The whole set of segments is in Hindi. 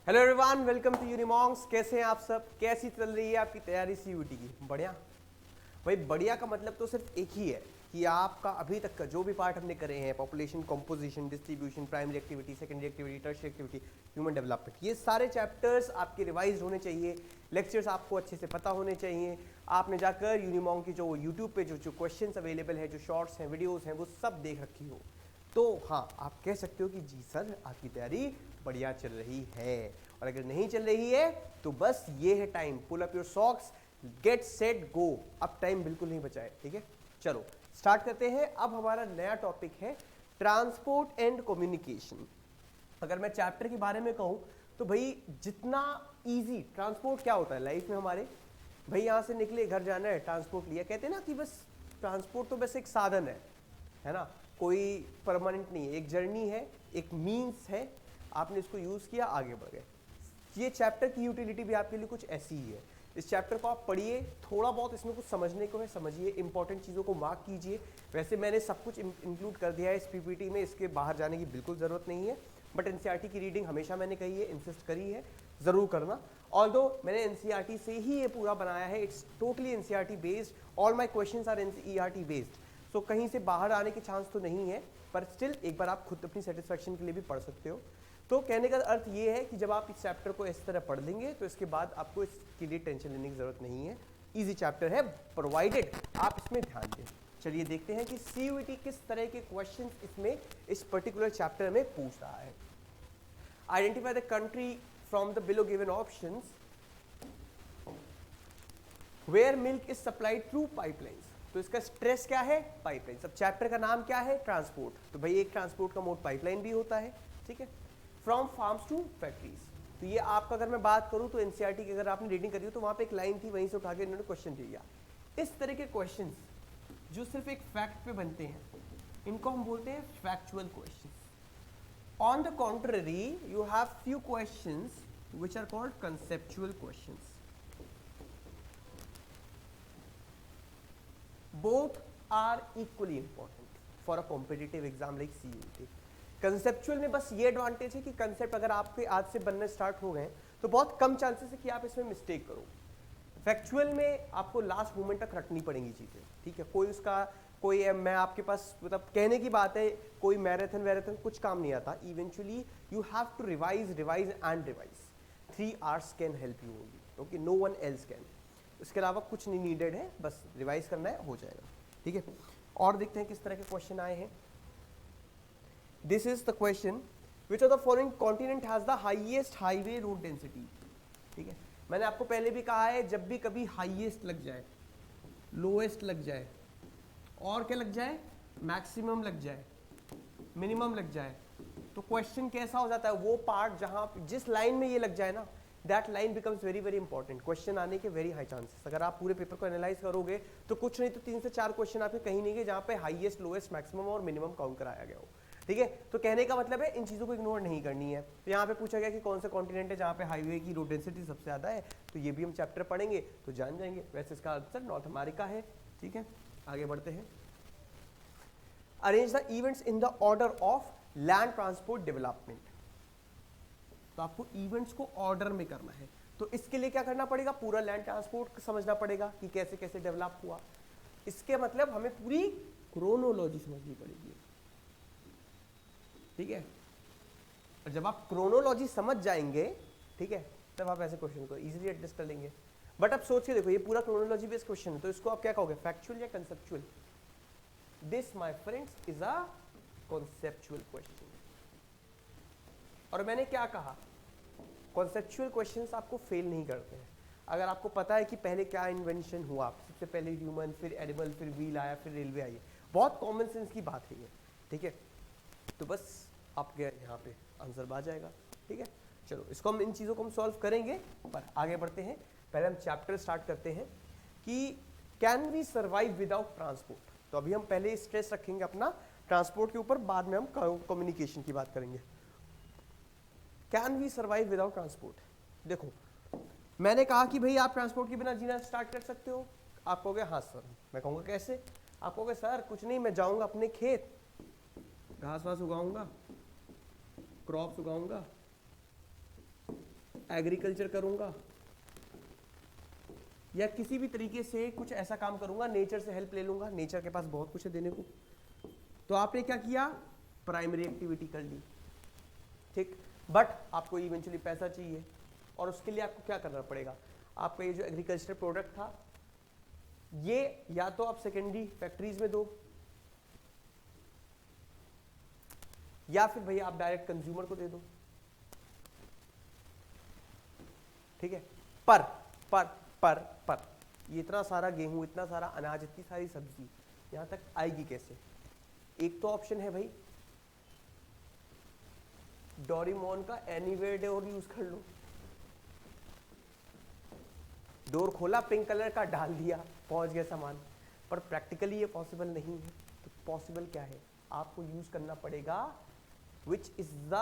Hello everyone, welcome to Unimonks. कैसे हैं आप सब? कैसी चल रही है आपकी तैयारी सीयूईटी की? बढ़िया। भाई बढ़िया का मतलब तो सिर्फ एक ही है कि आपका अभी तक का जो भी पार्ट हमने करे हैं, population composition, distribution, primary activity, secondary activity, tertiary activity, human development, ये सारे चैप्टर्स आपके रिवाइज होने चाहिए। लेक्चर्स आपको अच्छे से पता होने चाहिए। आपने जाकर यूनिमॉन्क की जो यूट्यूब पे जो क्वेश्चन अवेलेबल है, जो शॉर्ट्स हैं, वीडियोज़ हैं, वो सब देख रखी हो तो हाँ, आप कह सकते हो कि जी सर, आपकी तैयारी बढ़िया चल रही है। और अगर नहीं चल रही है तो बस ये है time, pull up your socks, get set go. अब टाइम बिल्कुल नहीं बचा है, ठीक है। चलो स्टार्ट करते हैं। अब हमारा नया टॉपिक है ट्रांसपोर्ट एंड कम्युनिकेशन। अगर मैं चैप्टर के बारे में कहूं तो भाई जितना इजी ट्रांसपोर्ट क्या होता है लाइफ में हमारे, भाई यहां से निकले, घर जाना है, ट्रांसपोर्ट लिया। कहते हैं ना कि बस ट्रांसपोर्ट तो बस एक साधन है ना, कोई परमानेंट नहीं है, एक जर्नी है, एक मीन्स है, आपने इसको यूज किया, आगे बढ़ गए। ये चैप्टर की यूटिलिटी भी आपके लिए कुछ ऐसी ही है। इस चैप्टर को आप पढ़िए, थोड़ा बहुत इसमें कुछ समझने को है समझिए, इंपॉर्टेंट चीज़ों को मार्क कीजिए। वैसे मैंने सब कुछ इंक्लूड कर दिया है इस पीपीटी में, इसके बाहर जाने की बिल्कुल ज़रूरत नहीं है। बट एनसीईआरटी की रीडिंग हमेशा मैंने कही है, इंसिस्ट करी है, ज़रूर करना। ऑल्दो मैंने एनसीईआरटी से ही ये पूरा बनाया है, it's totally NCERT based, all my questions are NCERT based. So कहीं से बाहर आने के चांस तो नहीं है, पर स्टिल एक बार आप खुद अपनी सेटिस्फेक्शन के लिए भी पढ़ सकते हो। तो कहने का अर्थ ये है कि जब आप इस चैप्टर को इस तरह पढ़ लेंगे तो इसके बाद आपको इसके लिए टेंशन लेने की जरूरत नहीं है। इजी चैप्टर है, प्रोवाइडेड आप इसमें ध्यान दें। चलिए देखते हैं कि सीयूईटी किस तरह के क्वेश्चंस इसमें इस पर्टिकुलर चैप्टर में पूछ रहा है। Identify the country from the below given options where milk is supplied through pipelines. तो इसका स्ट्रेस क्या है? पाइपलाइन। सब चैप्टर का नाम क्या है? ट्रांसपोर्ट। तो भाई एक ट्रांसपोर्ट का मोड पाइपलाइन भी होता है, ठीक है। फ्रॉम फार्म्स टू फैक्ट्रीज, तो ये आपका अगर मैं बात करूं तो एनसीईआरटी की अगर आपने रीडिंग करी हो तो वहां पे एक लाइन थी, वहीं से उठा के इन्होंने क्वेश्चन दिया। इस तरह के क्वेश्चंस जो सिर्फ एक फैक्ट पे बनते हैं, इनको हम बोलते हैं factual questions. On the contrary you have few questions which are called conceptual questions. Both are equally important for a competitive exam like CUET. Conceptual में बस ये एडवांटेज है कि कंसेप्ट अगर आपके आज से बनने स्टार्ट हो गए तो बहुत कम चांसेस है कि आप इसमें मिस्टेक करो। फैक्चुअल में आपको लास्ट मोमेंट तक रखनी पड़ेंगी चीज़ें, ठीक है। कोई मैं आपके पास मतलब कहने की बात है, कोई मैराथन कुछ काम नहीं आता। Eventually you have to revise and revise. 3 hours can help you only, okay, no one else can. इसके अलावा कुछ नहीं नीडेड है, बस रिवाइज करना है, हो जाएगा, ठीक है। और देखते हैं किस तरह के क्वेश्चन आए हैं। This is the question, which of the following continent has the highest highway road density? ठीक है, मैंने आपको पहले भी कहा है, जब भी कभी हाईएस्ट लग जाए, लोएस्ट लग जाए, और क्या लग जाए, मैक्सिमम लग जाए, मिनिमम लग जाए, तो क्वेश्चन कैसा हो जाता है? वो पार्ट जहां जिस लाइन में ये लग जाए ना, that line becomes very very important. Question आने के वेरी हाई चांसेस। अगर आप पूरे पेपर को एनालाइज करोगे तो कुछ नहीं तो 3 से 4 क्वेश्चन आपके कहीं नहीं गए जहां पे हाईएस्ट, लोएस्ट, मैक्सिमम और मिनिमम काउंट कराया गया हो, ठीक है। तो कहने का मतलब है इन चीज़ों को इग्नोर नहीं करनी है। तो यहाँ पे पूछा गया कि कौन सा कॉन्टिनेंट है जहाँ पे हाईवे की रोड डेंसिटी सबसे ज़्यादा है, तो ये भी हम चैप्टर पढ़ेंगे तो जान जाएंगे। वैसे इसका आंसर नॉर्थ अमेरिका है, ठीक है। आगे बढ़ते हैं। Arrange the events in the order of land transport development. तो आपको इवेंट्स को ऑर्डर में करना है, तो इसके लिए क्या करना पड़ेगा? पूरा लैंड ट्रांसपोर्ट समझना पड़ेगा कि कैसे कैसे डेवलप हुआ। इसके मतलब हमें पूरी क्रोनोलॉजी समझनी पड़ेगी, ठीक है। और जब आप क्रोनोलॉजी समझ जाएंगे, ठीक है, तब आप ऐसे क्वेश्चन को इजीली एडजस्ट कर लेंगे। बट अब सोच के देखो, ये पूरा क्रोनोलॉजी बेस्ड क्वेश्चन है, तो इसको आप क्या कहोगे, फैक्चुअल या conceptual? This my friends is a conceptual question. और मैंने क्या कहा, कॉन्सेप्चुअल क्वेश्चंस आपको फेल नहीं करते हैं। अगर आपको पता है कि पहले क्या इन्वेंशन हुआ, सबसे पहले ह्यूमन, फिर एनिमल, फिर व्हील आया, फिर रेलवे आई, बहुत कॉमन सेंस की बात है ये, ठीक है। तो बस आपके यहाँ पे आंसर आ जाएगा, ठीक है। चलो इसको हम, इन चीज़ों को हम सॉल्व करेंगे, पर आगे बढ़ते हैं। पहले हम चैप्टर स्टार्ट करते हैं कि can we survive without transport. तो अभी हम पहले स्ट्रेस रखेंगे अपना ट्रांसपोर्ट के ऊपर, बाद में हम कम्युनिकेशन की बात करेंगे। Can we survive without transport? देखो, मैंने कहा कि भाई आप ट्रांसपोर्ट के बिना जीना स्टार्ट कर सकते हो। आप कहोगे हाँ सर। मैं कहूँगा कैसे? आप कहोगे सर कुछ नहीं, मैं जाऊँगा अपने खेत, घास वास उगाऊंगा, क्रॉप्स उगाऊंगा, एग्रीकल्चर करूंगा या किसी भी तरीके से कुछ ऐसा काम करूंगा, नेचर से हेल्प ले लूंगा, नेचर के पास बहुत कुछ है देने को, तो आपने क्या किया, प्राइमरी एक्टिविटी कर ली, ठीक। बट आपको इवेंचुअली पैसा चाहिए और उसके लिए आपको क्या करना पड़ेगा, आपका ये जो एग्रीकल्चर प्रोडक्ट था ये या तो आप सेकेंडरी फैक्ट्रीज में दो या फिर भैया आप डायरेक्ट कंज्यूमर को दे दो, ठीक है। पर पर पर पर ये इतना सारा गेहूं, इतना सारा अनाज, इतनी सारी सब्जी यहां तक आएगी कैसे? एक तो ऑप्शन है भाई डोरेमोन का एनीवेयर डोर यूज कर लो, डोर खोला, पिंक कलर का डाल दिया, पहुंच गया सामान। पर प्रैक्टिकली ये पॉसिबल नहीं है। तो पॉसिबल क्या है, आपको यूज करना पड़ेगा, which is the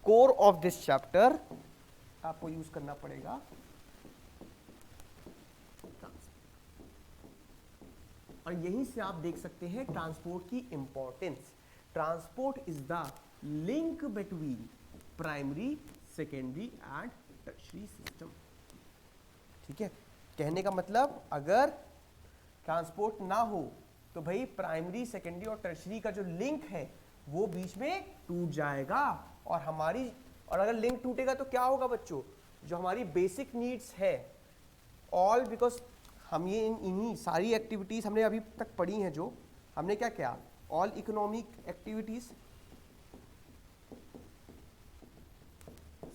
core of this chapter, आपको यूज करना पड़ेगा और यहीं से आप देख सकते हैं ट्रांसपोर्ट की importance. Transport is the link between primary, secondary and tertiary system, ठीक है। कहने का मतलब अगर ट्रांसपोर्ट ना हो तो भाई प्राइमरी, सेकेंडरी और टर्शियरी का जो लिंक है वो बीच में टूट जाएगा और अगर लिंक टूटेगा तो क्या होगा बच्चों, जो हमारी बेसिक नीड्स है ऑल, बिकॉज हम ये इन्हीं सारी एक्टिविटीज हमने अभी तक पढ़ी हैं, जो हमने क्या किया, ऑल इकोनॉमिक एक्टिविटीज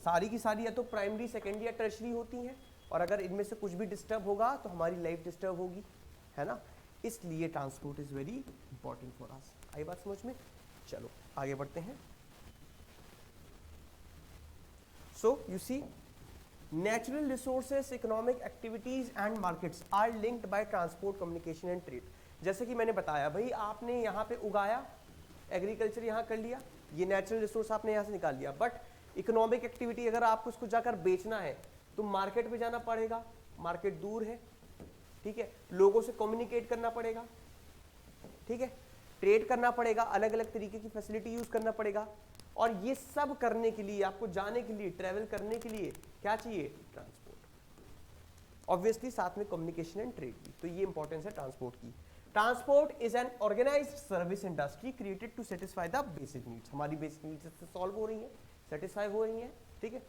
सारी की सारी या तो प्राइमरी, सेकेंडरी या टर्शियरी होती हैं, और अगर इनमें से कुछ भी डिस्टर्ब होगा तो हमारी लाइफ डिस्टर्ब होगी, है ना। इसलिए transport is very important for us. आई बात समझ में? चलो आगे बढ़ते हैं। So you see natural resources, economic activities and markets are linked by transport, communication and trade। जैसे कि मैंने बताया भाई, आपने यहाँ पे उगाया, एग्रीकल्चर यहाँ कर लिया, ये नेचुरल रिसोर्स आपने यहाँ से निकाल लिया, बट इकोनॉमिक एक्टिविटी अगर आपको उसको जाकर बेचना है तो मार्केट पे जाना पड़ेगा, मार्केट दूर है, ठीक है, लोगों से कम्युनिकेट करना पड़ेगा, ठीक है, ट्रेड करना पड़ेगा, अलग अलग तरीके की फैसिलिटी यूज करना पड़ेगा, और ये सब करने के लिए, आपको जाने के लिए, ट्रेवल करने के लिए क्या चाहिए, ट्रांसपोर्ट। ऑब्वियसली साथ में कम्युनिकेशन एंड ट्रेड भी, तो ये इंपॉर्टेंस है ट्रांसपोर्ट की। Transport is an organised service industry created to satisfy the basic needs. हमारी बेसिक नीड्स सॉल्व हो रही है, सेटिस्फाई हो रही है, ठीक है।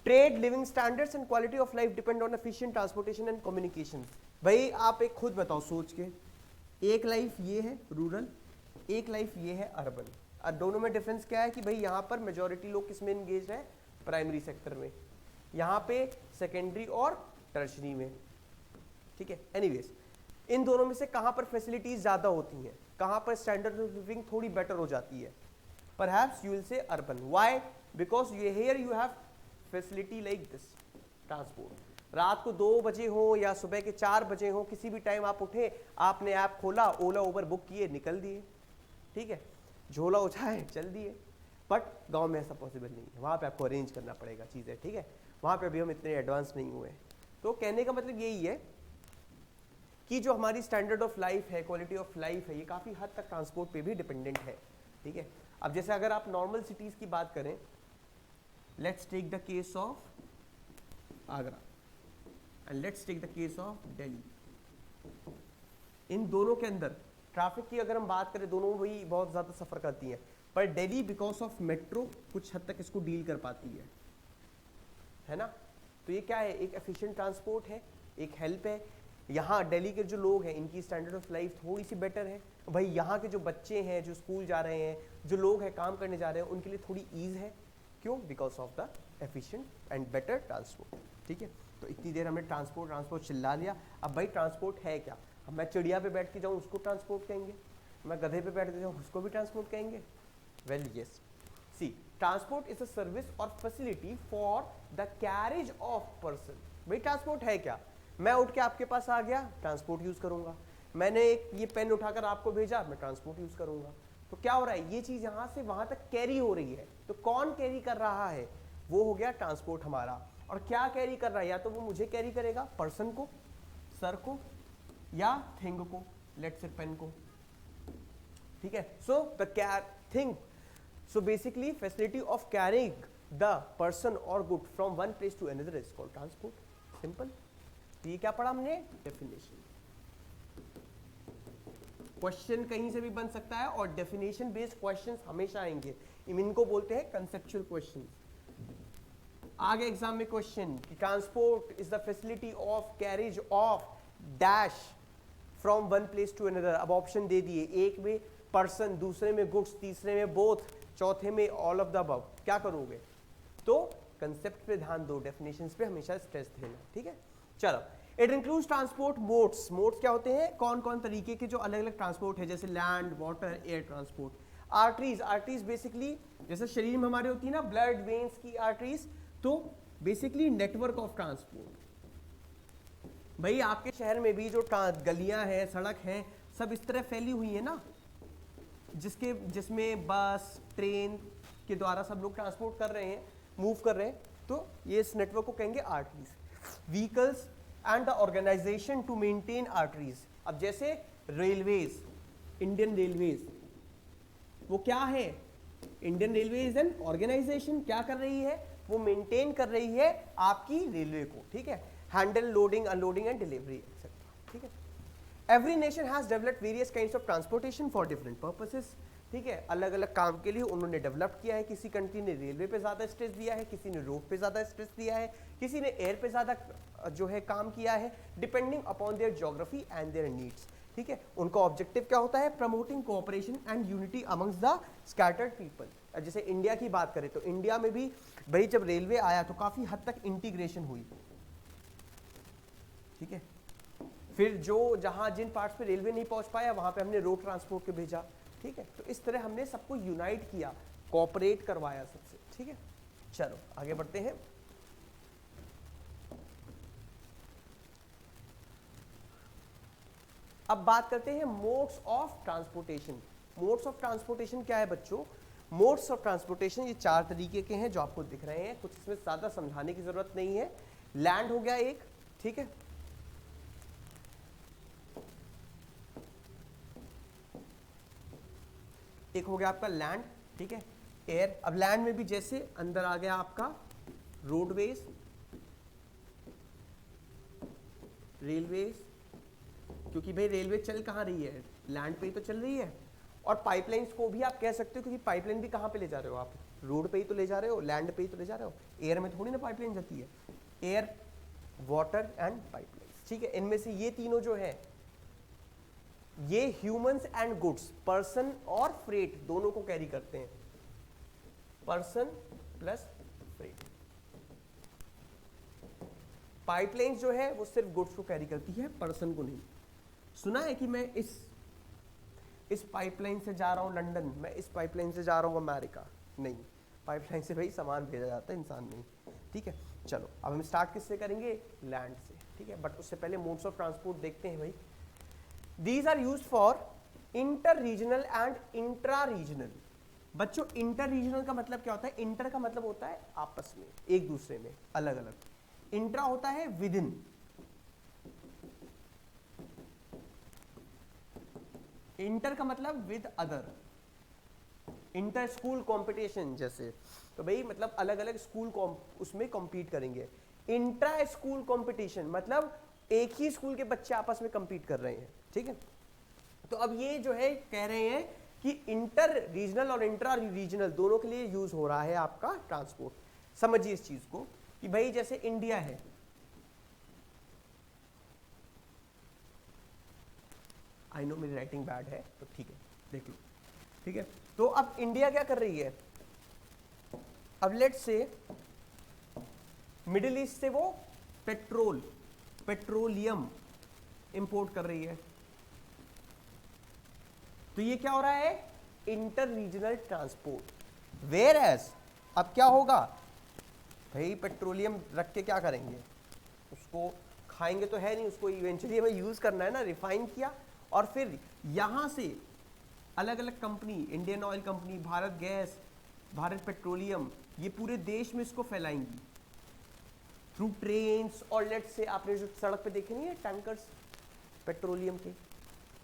Trade, living standards and quality of life depend on efficient transportation and communication. भाई आप एक खुद बताओ सोच के, एक लाइफ ये है रूरल, एक लाइफ ये है अर्बन, और दोनों में डिफरेंस क्या है कि भाई यहाँ पर मेजॉरिटी लोग किसमें एंगेज है, प्राइमरी सेक्टर में, यहाँ पे सेकेंडरी और टर्शियरी में, ठीक है। एनीवेज, इन दोनों में से कहाँ पर फैसिलिटीज ज्यादा होती हैं, कहाँ पर स्टैंडर्ड ऑफ लिविंग थोड़ी बेटर हो जाती है, perhaps you will say urban. Why? Because you here you have facility like this transport. रात को 2 बजे हो या सुबह के 4 बजे हो, किसी भी टाइम आप उठे, आपने ऐप खोला, ओला उबर बुक किए, निकल दिए, ठीक है, झोला उठाए चल दिए। बट गांव में ऐसा पॉसिबल नहीं है, वहाँ पे आपको अरेंज करना पड़ेगा चीज़ें, ठीक है, वहाँ पे अभी हम इतने एडवांस नहीं हुए। तो कहने का मतलब यही है कि जो हमारी स्टैंडर्ड ऑफ लाइफ है, क्वालिटी ऑफ लाइफ है, ये काफ़ी हद तक ट्रांसपोर्ट पे भी डिपेंडेंट है, ठीक है। अब जैसे अगर आप नॉर्मल सिटीज़ की बात करें, let's take the case of Agra and let's take the case of Delhi. इन दोनों के अंदर ट्रैफिक की अगर हम बात करें, दोनों वही बहुत ज़्यादा सफ़र करती हैं, पर दिल्ली बिकॉज ऑफ मेट्रो कुछ हद तक इसको डील कर पाती है ना। तो ये क्या है, एक एफिशिएंट ट्रांसपोर्ट है, एक हेल्प है। यहाँ दिल्ली के जो लोग हैं, इनकी स्टैंडर्ड ऑफ लाइफ थोड़ी सी बेटर है, भाई यहाँ के जो बच्चे हैं, जो स्कूल जा रहे हैं, जो लोग हैं काम करने जा रहे हैं, उनके लिए थोड़ी ईज है। क्यों? Because of the efficient and better transport, ठीक है। तो इतनी देर हमने ट्रांसपोर्ट चिल्ला लिया। अब भाई ट्रांसपोर्ट है क्या? अब मैं चिड़िया पे बैठ के जाऊँ उसको ट्रांसपोर्ट कहेंगे, मैं गधे पे बैठ के जाऊँ उसको भी ट्रांसपोर्ट कहेंगे? Well yes, see transport is a service और facility for the carriage of person. भाई ट्रांसपोर्ट है क्या? मैं उठ के आपके पास आ गया, ट्रांसपोर्ट यूज करूंगा। मैंने एक ये पेन उठाकर आपको भेजा, मैं ट्रांसपोर्ट यूज करूंगा। तो क्या हो रहा है, ये चीज यहाँ से वहां तक कैरी हो रही है। तो कौन कैरी कर रहा है? वो हो गया ट्रांसपोर्ट हमारा। और क्या कैरी कर रहा है? या तो वो मुझे कैरी करेगा, पर्सन को, सर को, या थिंग को, लेट्स से पेन को, ठीक है। So the thing, so basically facility of carrying the person और good from one place to another is called transport. Simple. तो ये क्या पढ़ा हमने? डेफिनेशन। क्वेश्चन कहीं से भी बन सकता है और डेफिनेशन बेस्ड क्वेश्चंस हमेशा आएंगे, इनको बोलते हैं कंसेप्चुअल क्वेश्चन। आगे एग्जाम में क्वेश्चन कि transport is the facility of carriage of dash from one place to another. अब ऑप्शन दे दिए, एक में पर्सन, दूसरे में गुड्स, तीसरे में बोथ, चौथे में ऑल ऑफ द अबव। क्या करोगे? तो कंसेप्ट पे ध्यान दो, डेफिनेशंस पे हमेशा स्ट्रेस देना, ठीक है। चलो, it includes transport modes. Modes क्या होते हैं? कौन कौन तरीके के जो अलग अलग ट्रांसपोर्ट है, जैसे land, water, air transport. Arteries, arteries basically जैसे शरीर में हमारे होती है ना ब्लड वेन्स की आर्टरीज, तो बेसिकली नेटवर्क ऑफ ट्रांसपोर्ट। भाई आपके शहर में भी जो गलियां हैं, सड़क हैं, सब इस तरह फैली हुई है ना, जिसमें बस, ट्रेन के द्वारा सब लोग ट्रांसपोर्ट कर रहे हैं, मूव कर रहे हैं, तो ये इस नेटवर्क को कहेंगे arteries. Vehicles and the organisation to maintain arteries. अब जैसे रेलवेज, इंडियन रेलवेज, वो क्या है? Indian railway is an organisation. क्या कर रही है? वो मेंटेन कर रही है आपकी रेलवे को, ठीक है। Handle loading, unloading and delivery etcetera, ठीक है। Every nation has developed various kinds of transportation for different purposes, ठीक है। अलग अलग काम के लिए उन्होंने डेवलप किया है। किसी कंट्री ने रेलवे पे ज्यादा स्ट्रेस दिया है, किसी ने रोड पे ज्यादा स्ट्रेस दिया है, किसी ने एयर पे ज्यादा जो है काम किया है, depending upon their geography and there needs, ठीक है। उनका ऑब्जेक्टिव क्या होता है? Promoting cooperation and unity amongst the scattered people. जैसे इंडिया की बात करें तो इंडिया में भी भाई जब रेलवे आया तो काफी हद तक इंटीग्रेशन हुई, ठीक है। फिर जो जहां जिन पार्ट्स पे रेलवे नहीं पहुंच पाया वहां पे हमने रोड ट्रांसपोर्ट के भेजा, ठीक है। तो इस तरह हमने सबको यूनाइट किया, कोऑपरेट करवाया सबसे, ठीक है। चलो आगे बढ़ते हैं। अब बात करते हैं modes of transportation. Modes of transportation क्या है बच्चों? मोड्स ऑफ ट्रांसपोर्टेशन ये चार तरीके के हैं जो आपको दिख रहे हैं, कुछ इसमें ज्यादा समझाने की जरूरत नहीं है। लैंड हो गया एक, ठीक है। एक हो गया आपका लैंड, ठीक है। एयर, अब लैंड में भी जैसे अंदर आ गया आपका रोडवेज, रेलवेज, क्योंकि भाई रेलवे चल कहाँ रही है? लैंड पे ही तो चल रही है। और पाइपलाइंस को भी आप कह सकते हो, क्योंकि पाइपलाइन भी कहाँ पे ले जा रहे हो आप? रोड पे ही तो ले जा रहे हो, लैंड पे ही तो ले जा रहे हो। एयर में थोड़ी ना पाइपलाइन जाती है। एयर, वाटर एंड पाइपलाइंस, ठीक है। इनमें से ये तीनों जो है ये ह्यूमंस एंड गुड्स, पर्सन और फ्रेट दोनों को कैरी करते हैं। Person plus freight. पाइपलाइंस जो है वो सिर्फ गुड्स को कैरी करती है, पर्सन को नहीं। सुना है कि मैं इस पाइपलाइन से जा रहा हूं लंदन, मैं इस पाइपलाइन से जा रहा हूं अमेरिका? नहीं, पाइपलाइन से भाई सामान भेजा जाता है, इंसान नहीं, ठीक है। चलो अब हम स्टार्ट किससे करेंगे? लैंड से, ठीक है। बट उससे पहले मोड्स ऑफ ट्रांसपोर्ट देखते हैं भाई। These are used for inter-regional and intra-regional। बच्चों इंटर-रीजनल का मतलब क्या होता है? इंटर का मतलब होता है आपस में, एक दूसरे में, अलग अलग। इंट्रा होता है विद इन। इंटर का मतलब with other. Inter school competition जैसे, तो भाई मतलब अलग अलग स्कूल उसमें कॉम्पीट करेंगे। इंट्रा स्कूल कंपटीशन मतलब एक ही स्कूल के बच्चे आपस में कम्पीट कर रहे हैं, ठीक है। तो अब ये जो है कह रहे हैं कि इंटर रीजनल और इंट्रा रीजनल दोनों के लिए यूज हो रहा है आपका ट्रांसपोर्ट। समझिए इस चीज को कि भाई जैसे इंडिया है, आई नो मेरी राइटिंग बैड है तो ठीक है, देख लो, ठीक है। तो अब इंडिया क्या कर रही है? अब लेट्स से मिडिल ईस्ट से वो पेट्रोलियम इंपोर्ट कर रही है, तो ये क्या हो रहा है? Inter regional transport. Whereas अब क्या होगा भाई? पेट्रोलियम रख के क्या करेंगे? उसको खाएंगे तो है नहीं, उसको इवेंचुअली हमें यूज करना है ना। रिफाइन किया और फिर यहां से अलग अलग company, Indian oil company, Bharat gas, Bharat petroleum, ये पूरे देश में इसको फैलाएंगी थ्रू ट्रेन्स। और लेट्स से आपने जो सड़क पे देखे नहीं है टैंकर्स पेट्रोलियम के,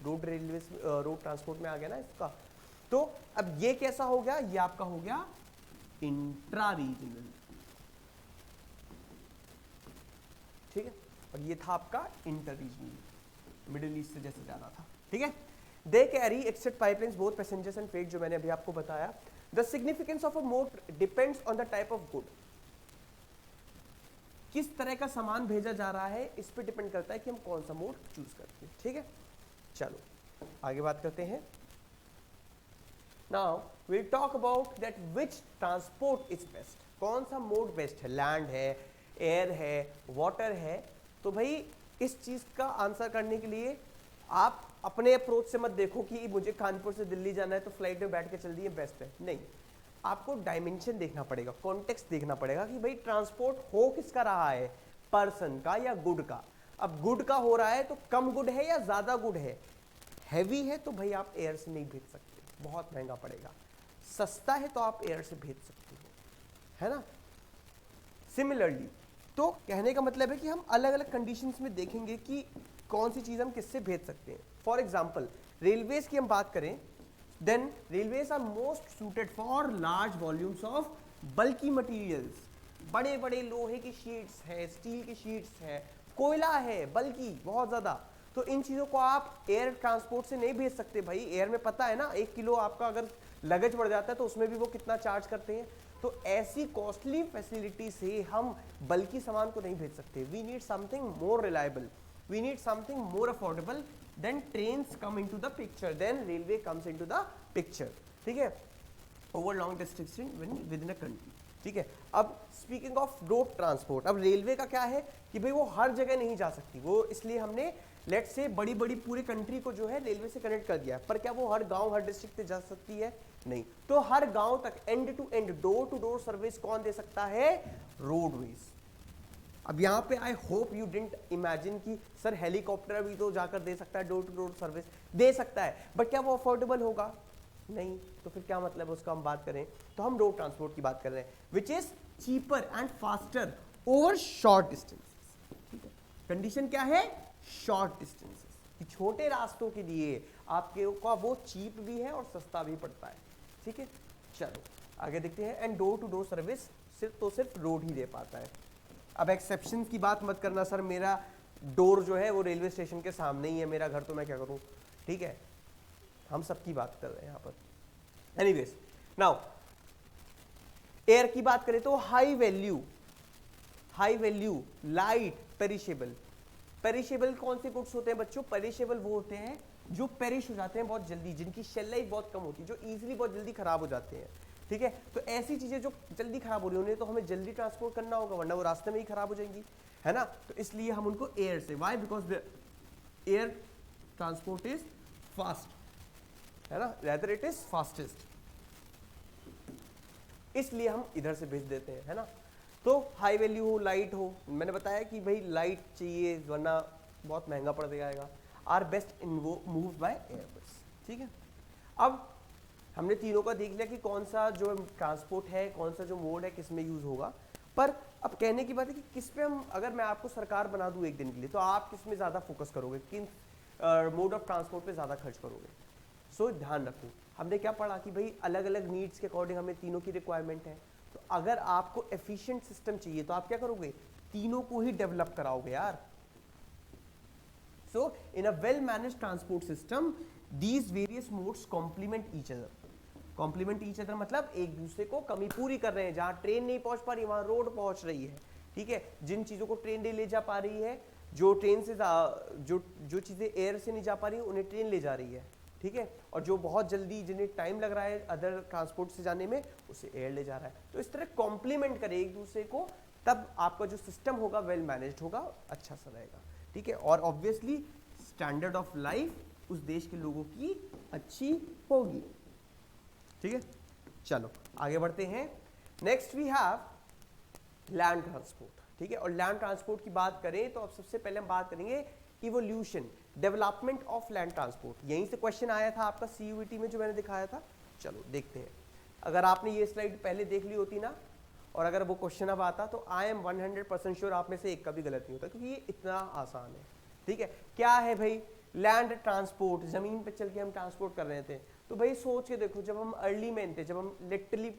रोड रेलवे रोड ट्रांसपोर्ट में आ गया ना इसका। तो अब ये कैसा हो गया? ये आपका हो गया इंट्रा रीजनल, ठीक है, और ये था आपका इंटर रीजनल, मिडिल ईस्ट से जैसे जाना था, ठीक है। They carry except pipelines both passengers and freight, जो मैंने अभी आपको बताया। The significance of a mode depends on the type of good, किस तरह का सामान भेजा जा रहा है इस पे डिपेंड करता है कि हम कौन सा मोड चूज करते हैं, ठीक है। चलो आगे बात करते हैं। Now we talk about that which transport is best, कौन सा मोड बेस्ट है, लैंड है, एयर है, वाटर है। तो भाई इस चीज का आंसर करने के लिए आप अपने अप्रोच से मत देखो कि मुझे कानपुर से दिल्ली जाना है तो फ्लाइट में बैठ के चल दिए बेस्ट है, नहीं, आपको डायमेंशन देखना पड़ेगा, कॉन्टेक्स्ट देखना पड़ेगा कि भाई ट्रांसपोर्ट हो किसका रहा है, पर्सन का या गुड का। अब गुड का हो रहा है तो कम गुड है या ज्यादा गुड है, हैवी है तो भाई आप एयर से नहीं भेज सकते, बहुत महंगा पड़ेगा, सस्ता है तो आप एयर से भेज सकते हो, है ना। सिमिलरली तो कहने का मतलब है कि हम अलग अलग कंडीशंस में देखेंगे कि कौन सी चीज हम किससे भेज सकते हैं। फॉर एग्जाम्पल रेलवेज की हम बात करें, then railways are most suited for large volumes of bulky materials, बड़े बड़े लोहे की शीट्स है, स्टील की शीट्स है, कोयला है, बल्कि बहुत ज्यादा। तो इन चीजों को आप एयर ट्रांसपोर्ट से नहीं भेज सकते भाई, एयर में पता है ना 1 किलो आपका अगर लगेज बढ़ जाता है तो उसमें भी वो कितना चार्ज करते हैं। तो ऐसी कॉस्टली फैसिलिटी से हम बल्कि सामान को नहीं भेज सकते। We need something more reliable, we need something more affordable, then trains come into the picture, then railway comes into the picture, ठीक है, over long distance within a country, ठीक है। अब speaking of road transport, अब रेलवे का क्या है कि भाई वो हर जगह नहीं जा सकती, वो इसलिए हमने लेट्स से बड़ी बड़ी पूरी कंट्री को जो है रेलवे से कनेक्ट कर दिया, पर क्या वो हर गांव हर डिस्ट्रिक्ट से जा सकती है, नहीं। तो हर गांव तक end to end door to door service कौन दे सकता है, रोडवेज। अब यहाँ पे I hope you didn't imagine कि सर हेलीकॉप्टर भी तो जाकर दे सकता है, डोर टू डोर सर्विस दे सकता है, बट क्या वो अफोर्डेबल होगा, नहीं। तो फिर क्या मतलब उसका हम बात करें तो हम रोड ट्रांसपोर्ट की बात कर रहे हैं, which is cheaper and faster over short distances, ठीक है। कंडीशन क्या है, शॉर्ट डिस्टेंसेस, कि छोटे रास्तों के लिए आपके का वो चीप भी है और सस्ता भी पड़ता है, ठीक है। चलो आगे देखते हैं। And door to door service सिर्फ रोड ही दे पाता है। अब एक्सेप्शन की बात मत करना, सर मेरा डोर जो है वो रेलवे स्टेशन के सामने ही है मेरा घर, तो मैं क्या करूं, ठीक है, हम सबकी बात कर रहे हैं यहाँ पर। एनीवेज नाउ एयर की बात करें तो high value light perishable. Perishable कौन से गुड्स होते हैं बच्चों, पेरिशेबल वो होते हैं जो पेरिश हो जाते हैं बहुत जल्दी, जिनकी शेल लाइफ बहुत कम होती है, जो इजीली बहुत जल्दी खराब हो जाते हैं, ठीक है। तो ऐसी चीजें जो जल्दी खराब हो रही होंगी तो हमें जल्दी ट्रांसपोर्ट करना होगा, वरना वो रास्ते में ही खराब हो जाएंगी, है ना। तो इसलिए हम उनको एयर से, why, because the air transport is fast, है ना, रेदर इट इज फास्टेस्ट, इसलिए हम इधर से भेज देते हैं, है ना। तो हाई वैल्यू हो, लाइट हो, मैंने बताया कि भाई लाइट चाहिए वरना बहुत महंगा पड़ जाएगा, आर बेस्ट इन वो मूव बाय एयरबस, ठीक है। अब हमने तीनों का देख लिया कि कौन सा जो ट्रांसपोर्ट है, कौन सा जो मोड है, किस में यूज होगा, पर अब कहने की बात है कि किस पे हम, अगर मैं आपको सरकार बना दूं एक दिन के लिए, तो आप किस में ज्यादा फोकस करोगे, किन मोड ऑफ ट्रांसपोर्ट पे ज्यादा खर्च करोगे। सो ध्यान रखो, हमने क्या पढ़ा कि भाई अलग अलग नीड्स के अकॉर्डिंग हमें तीनों की रिक्वायरमेंट है। तो अगर आपको एफिशिएंट सिस्टम चाहिए तो आप क्या करोगे, तीनों को ही डेवलप कराओगे यार। So in a well managed transport system these various modes complement each other, complement each other मतलब एक दूसरे को कमी पूरी कर रहे हैं। जहां ट्रेन नहीं पहुंच पा रही वहां रोड पहुंच रही है, ठीक है। जिन चीजों को ट्रेन नहीं ले जा पा रही है, जो ट्रेन से जो चीजें एयर से नहीं जा पा रही उन्हें ट्रेन ले जा रही है, ठीक है। और जो बहुत जल्दी जिन्हें टाइम लग रहा है अदर ट्रांसपोर्ट से जाने में, उसे एयर ले जा रहा है। तो इस तरह कॉम्प्लीमेंट करे एक दूसरे को, तब आपका जो सिस्टम होगा वेल मैनेज्ड होगा, अच्छा सा रहेगा, ठीक है। और ऑब्वियसली स्टैंडर्ड ऑफ लाइफ उस देश के लोगों की अच्छी होगी, ठीक है। चलो आगे बढ़ते हैं। Next we have land transport, ठीक है। और लैंड ट्रांसपोर्ट की बात करें तो अब सबसे पहले हम बात करेंगे evolution, development of land transport. यहीं से क्वेश्चन आया था आपका सीयूईटी में जो मैंने दिखाया था। चलो देखते हैं, अगर आपने ये स्लाइड पहले देख ली होती ना, और अगर वो क्वेश्चन अब आता, तो आई एम 100% श्योर आप में से एक का भी गलत नहीं होता, क्योंकि ये इतना आसान है, ठीक है। क्या है भाई, लैंड ट्रांसपोर्ट, जमीन पे चल के हम ट्रांसपोर्ट कर रहे थे। तो भाई सोच के देखो, जब हम अर्ली मैन थे, जब हम लिटरली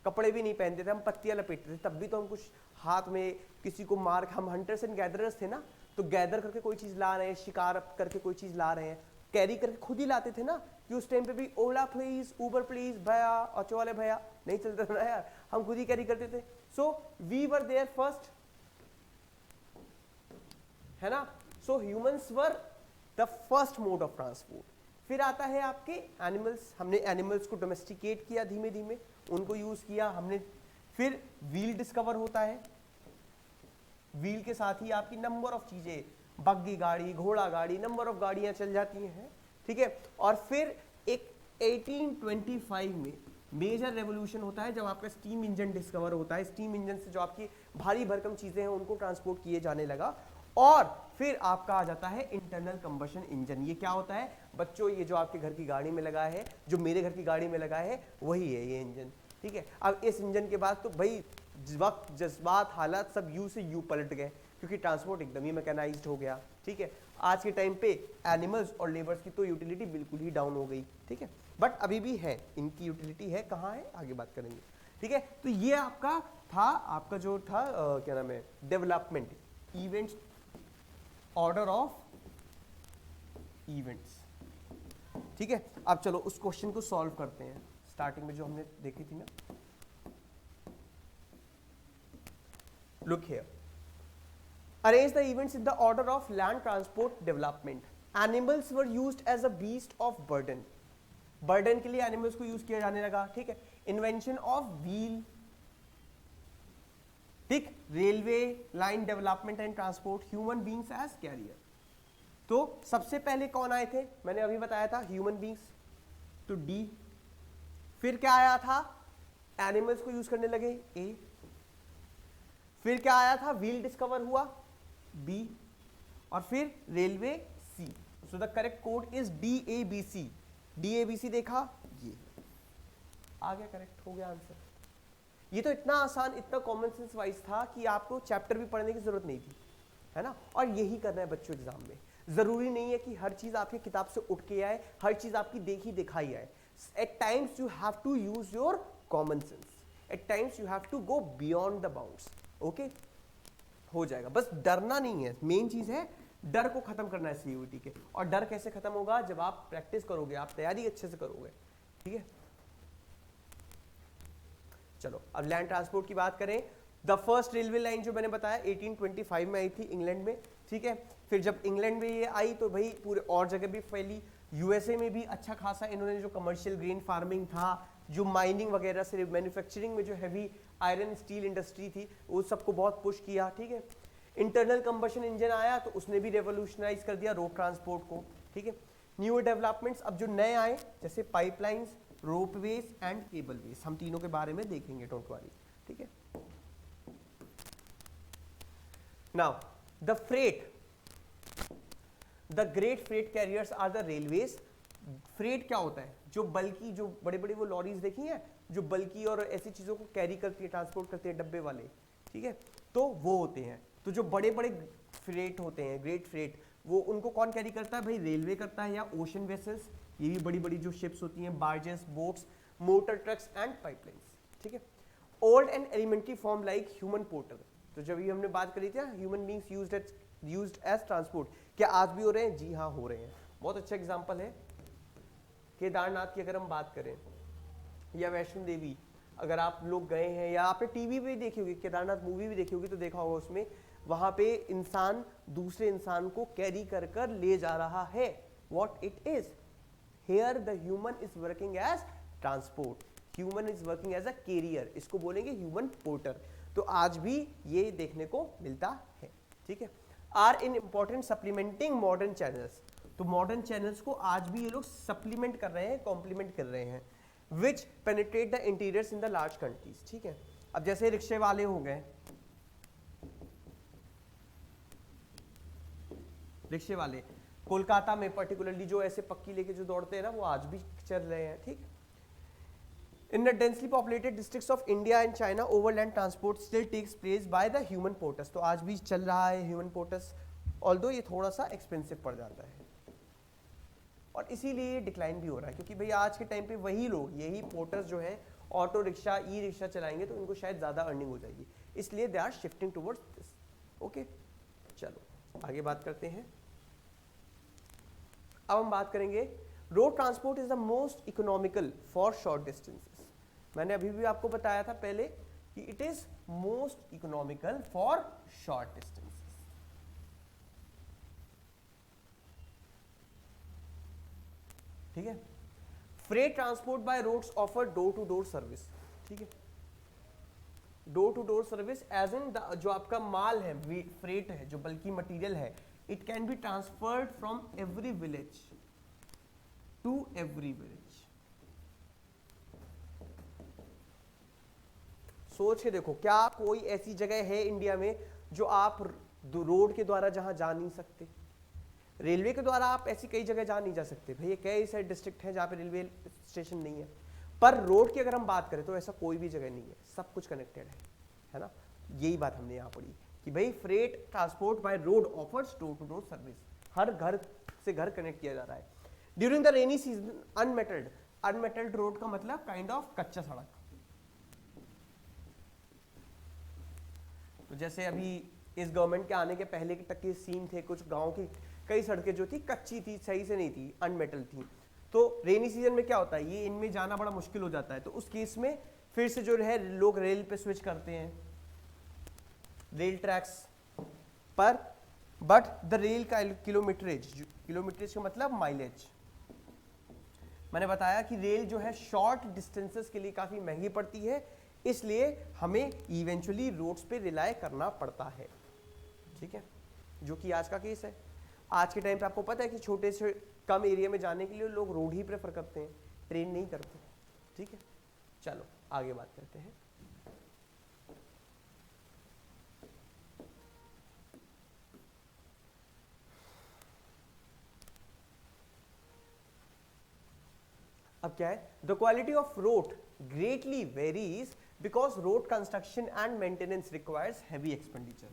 कपड़े भी नहीं पहनते थे, हम पत्तियां लपेटते थे, तब भी तो हम कुछ हाथ में किसी को मार, हम हंटर्स एंड गैदरर्स थे ना, तो गैदर करके कोई चीज ला रहे हैं, शिकार करके कोई चीज ला रहे हैं, कैरी करके खुद ही लाते थे ना, कि उस टाइम पे भी ओला प्लीज, उबर प्लीज, भैया, ऑटो वाले भैया नहीं चलता था ना यार, हम खुद ही कैरी करते थे। So we were there first, है ना। So humans were the first mode of transport. फिर आता है आपके एनिमल्स, हमने एनिमल्स को डोमेस्टिकेट किया धीमे धीमे, उनको यूज किया हमने। फिर व्हील डिस्कवर होता है, व्हील के साथ ही आपकी नंबर ऑफ चीजें, बग्गी गाड़ी, घोड़ा गाड़ी, नंबर ऑफ गाड़ियां चल जाती हैं, ठीक है। और फिर एक 1825 में मेजर रेवोल्यूशन होता है, जब आपका स्टीम इंजन डिस्कवर होता है। स्टीम इंजन से जो आपकी भारी भरकम चीजें हैं उनको ट्रांसपोर्ट किए जाने लगा। और फिर आपका आ जाता है इंटरनल कंबशन इंजन। ये क्या होता है बच्चों, ये जो आपके घर की गाड़ी में लगा है, जो मेरे घर की गाड़ी में लगा है, वही है ये इंजन, ठीक है। अब इस इंजन के बाद तो भाई वक्त, जज्बात, हालात सब यू से यू पलट गए, क्योंकि ट्रांसपोर्ट एकदम ही मैकेनाइज्ड हो गया, ठीक है। आज के टाइम पे एनिमल्स और लेबर्स की तो यूटिलिटी बिल्कुल ही डाउन हो गई, ठीक है, बट अभी भी है, इनकी यूटिलिटी है, कहाँ है आगे बात करेंगे, ठीक है। तो ये आपका था, आपका जो था क्या नाम है, development, events, order of events, ठीक है। अब चलो उस क्वेश्चन को सॉल्व करते हैं, स्टार्टिंग में जो हमने देखी थी ना। Look here. Arrange the events in the order of land transport development. Animals were used as a beast of burden. Burden के लिए animals को use किया जाने लगा, ठीक है। Invention of wheel, ठीक, railway line development and transport, human beings as carrier. तो सबसे पहले कौन आए थे, मैंने अभी बताया था human beings, तो D। फिर क्या आया था, animals को use करने लगे, A। फिर क्या आया था, व्हील डिस्कवर हुआ, बी। और फिर railway, C. So the correct code is DABC। DABC देखा, ये आ गया, करेक्ट हो गया आंसर। ये तो इतना आसान, इतना कॉमन सेंस वाइज था कि आपको चैप्टर भी पढ़ने की जरूरत नहीं थी, है ना। और यही करना है बच्चों एग्जाम में। जरूरी नहीं है कि हर चीज आपकी किताब से उठ के आए, हर चीज आपकी देखी दिखाई आए। At times you have to use your common sense, at times you have to go beyond the bounds, okay. हो जाएगा, बस डरना नहीं है, मेन चीज है डर को खत्म करना है सीयूईटी के। और डर कैसे खत्म होगा, जब आप प्रैक्टिस करोगे, आप तैयारी अच्छे से करोगे, ठीक है। चलो अब लैंड ट्रांसपोर्ट की बात करें। द फर्स्ट रेलवे लाइन जो मैंने बताया 1825 में आई थी इंग्लैंड में, ठीक है। फिर जब इंग्लैंड में ये आई तो भाई पूरे और जगह भी फैली, यूएसए में भी अच्छा खासा इन्होंने जो कमर्शियल ग्रेन फार्मिंग था, जो माइनिंग वगैरह से मैन्युफैक्चरिंग में जो हैवी आयरन स्टील इंडस्ट्री थी, वो सबको बहुत पुश किया, ठीक है। इंटरनल कंबशन इंजन आया तो उसने भी रेवोल्यूशनाइज कर दिया रोड ट्रांसपोर्ट को, ठीक है। न्यू डेवलपमेंट्स अब जो नए आए, जैसे पाइपलाइंस, रोपवेज एंड केबलवेज, हम तीनों के बारे में देखेंगे, डोंट वरी, ठीक है। Now the freight, the great freight carriers are the railways. Freight क्या होता है, जो बल्कि, जो बड़े बड़े वो लॉरीज देखी हैं जो बल्कि और ऐसी चीजों को कैरी करती है, ट्रांसपोर्ट करती है, डब्बे वाले, ठीक है, तो वो होते हैं। तो जो बड़े बड़े फ्रेट होते हैं, ग्रेट फ्रेट, वो उनको कौन कैरी करता है भाई, रेलवे करता है, या ओशन वेसल्स, ये भी बड़ी बड़ी जो शिप्स होती हैं, barges, boats, motor trucks and pipelines, ठीक है। Old and elementary form like human porter, तो जब ये हमने बात करी थी human beings used as transport, क्या आज भी हो रहे हैं, जी हाँ हो रहे हैं। बहुत अच्छा एग्जाम्पल है केदारनाथ की, अगर हम बात करें, या वैष्णो देवी, अगर आप लोग गए हैं या आपने टीवी पे देखी होगी, केदारनाथ मूवी भी देखी होगी तो देखा होगा उसमें, वहां पे इंसान दूसरे इंसान को कैरी कर कर ले जा रहा है, what it is, here the human is working as transport, human is working as a carrier, इसको बोलेंगे ह्यूमन पोर्टर। तो आज भी ये देखने को मिलता है, ठीक है। Are in important supplementing modern channels, तो मॉडर्न चैनल्स को आज भी ये लोग सप्लीमेंट कर रहे हैं, कॉम्प्लीमेंट कर रहे हैं, which penetrate the interiors in the large countries, ठीक है। अब जैसे रिक्शे वाले हो गए, रिक्शे वाले कोलकाता में पर्टिकुलरली जो ऐसे पक्की लेके जो दौड़ते हैं ना, वो आज भी चल रहे हैं, ठीक। In the densely populated districts of India and China, overland transport still takes place by the human porters, तो आज भी चल रहा है ह्यूमन पोर्टर्स, ऑल्दो ये थोड़ा सा एक्सपेंसिव पड़ जाता है, और इसीलिए डिक्लाइन भी हो रहा है, क्योंकि भाई आज के टाइम पे वही लोग, यही पोर्टर्स जो है ऑटो रिक्शा, ई रिक्शा चलाएंगे तो इनको शायद ज़्यादा अर्निंग हो जाएगी, इसलिए they are shifting towards this. Okay, चलो आगे बात करते हैं। अब हम बात करेंगे road transport is the most economical for short distances. मैंने अभी भी आपको बताया था पहले कि it is most economical for short distances. ठीक है, freight transport by roads offer door to door service. ठीक है, door to door service as in जो आपका माल है, फ्रेट है, जो बल्कि मटेरियल है, it can be transferred from every village to every village. सोच के देखो, क्या कोई ऐसी जगह है इंडिया में जो आप रोड के द्वारा जहां जा नहीं सकते? रेलवे के द्वारा आप ऐसी कई जगह जा नहीं जा सकते भैया, कई सारे डिस्ट्रिक्ट हैं जहां पे रेलवे स्टेशन नहीं है, पर रोड की अगर हम बात करें तो ऐसा कोई भी जगह नहीं है, सब कुछ कनेक्टेड है ना। यही बात हमने यहाँ पढ़ी कि भाई freight transport by road offers door to door service, हर घर से घर कनेक्ट किया जा रहा है। During the rainy season unmetalled road का मतलब काइंड ऑफ कच्चा सड़क। तो जैसे अभी इस गवर्नमेंट के आने के पहले तक के सीन थे, कुछ गाँव की कई सड़कें जो थी कच्ची थी, सही से नहीं थी, अनमेटल थी। तो रेनी सीजन में क्या होता है, ये इनमें जाना बड़ा मुश्किल हो जाता है, तो उस केस में फिर से जो है लोग रेल पे स्विच करते हैं, रेल ट्रैक्स पर। बट द रेल का किलोमीटरेज का मतलब माइलेज। मैंने बताया कि रेल जो है शॉर्ट डिस्टेंसेस के लिए काफी महंगी पड़ती है, इसलिए हमें इवेंचुअली रोड्स पे रिलाय करना पड़ता है। ठीक है, जो कि आज का केस है। आज के टाइम पे आपको पता है कि छोटे से कम एरिया में जाने के लिए लोग रोड ही प्रेफर करते हैं, ट्रेन नहीं करते। ठीक है, चलो आगे बात करते हैं। अब क्या है, the quality of road greatly varies because road construction and maintenance requires heavy expenditure.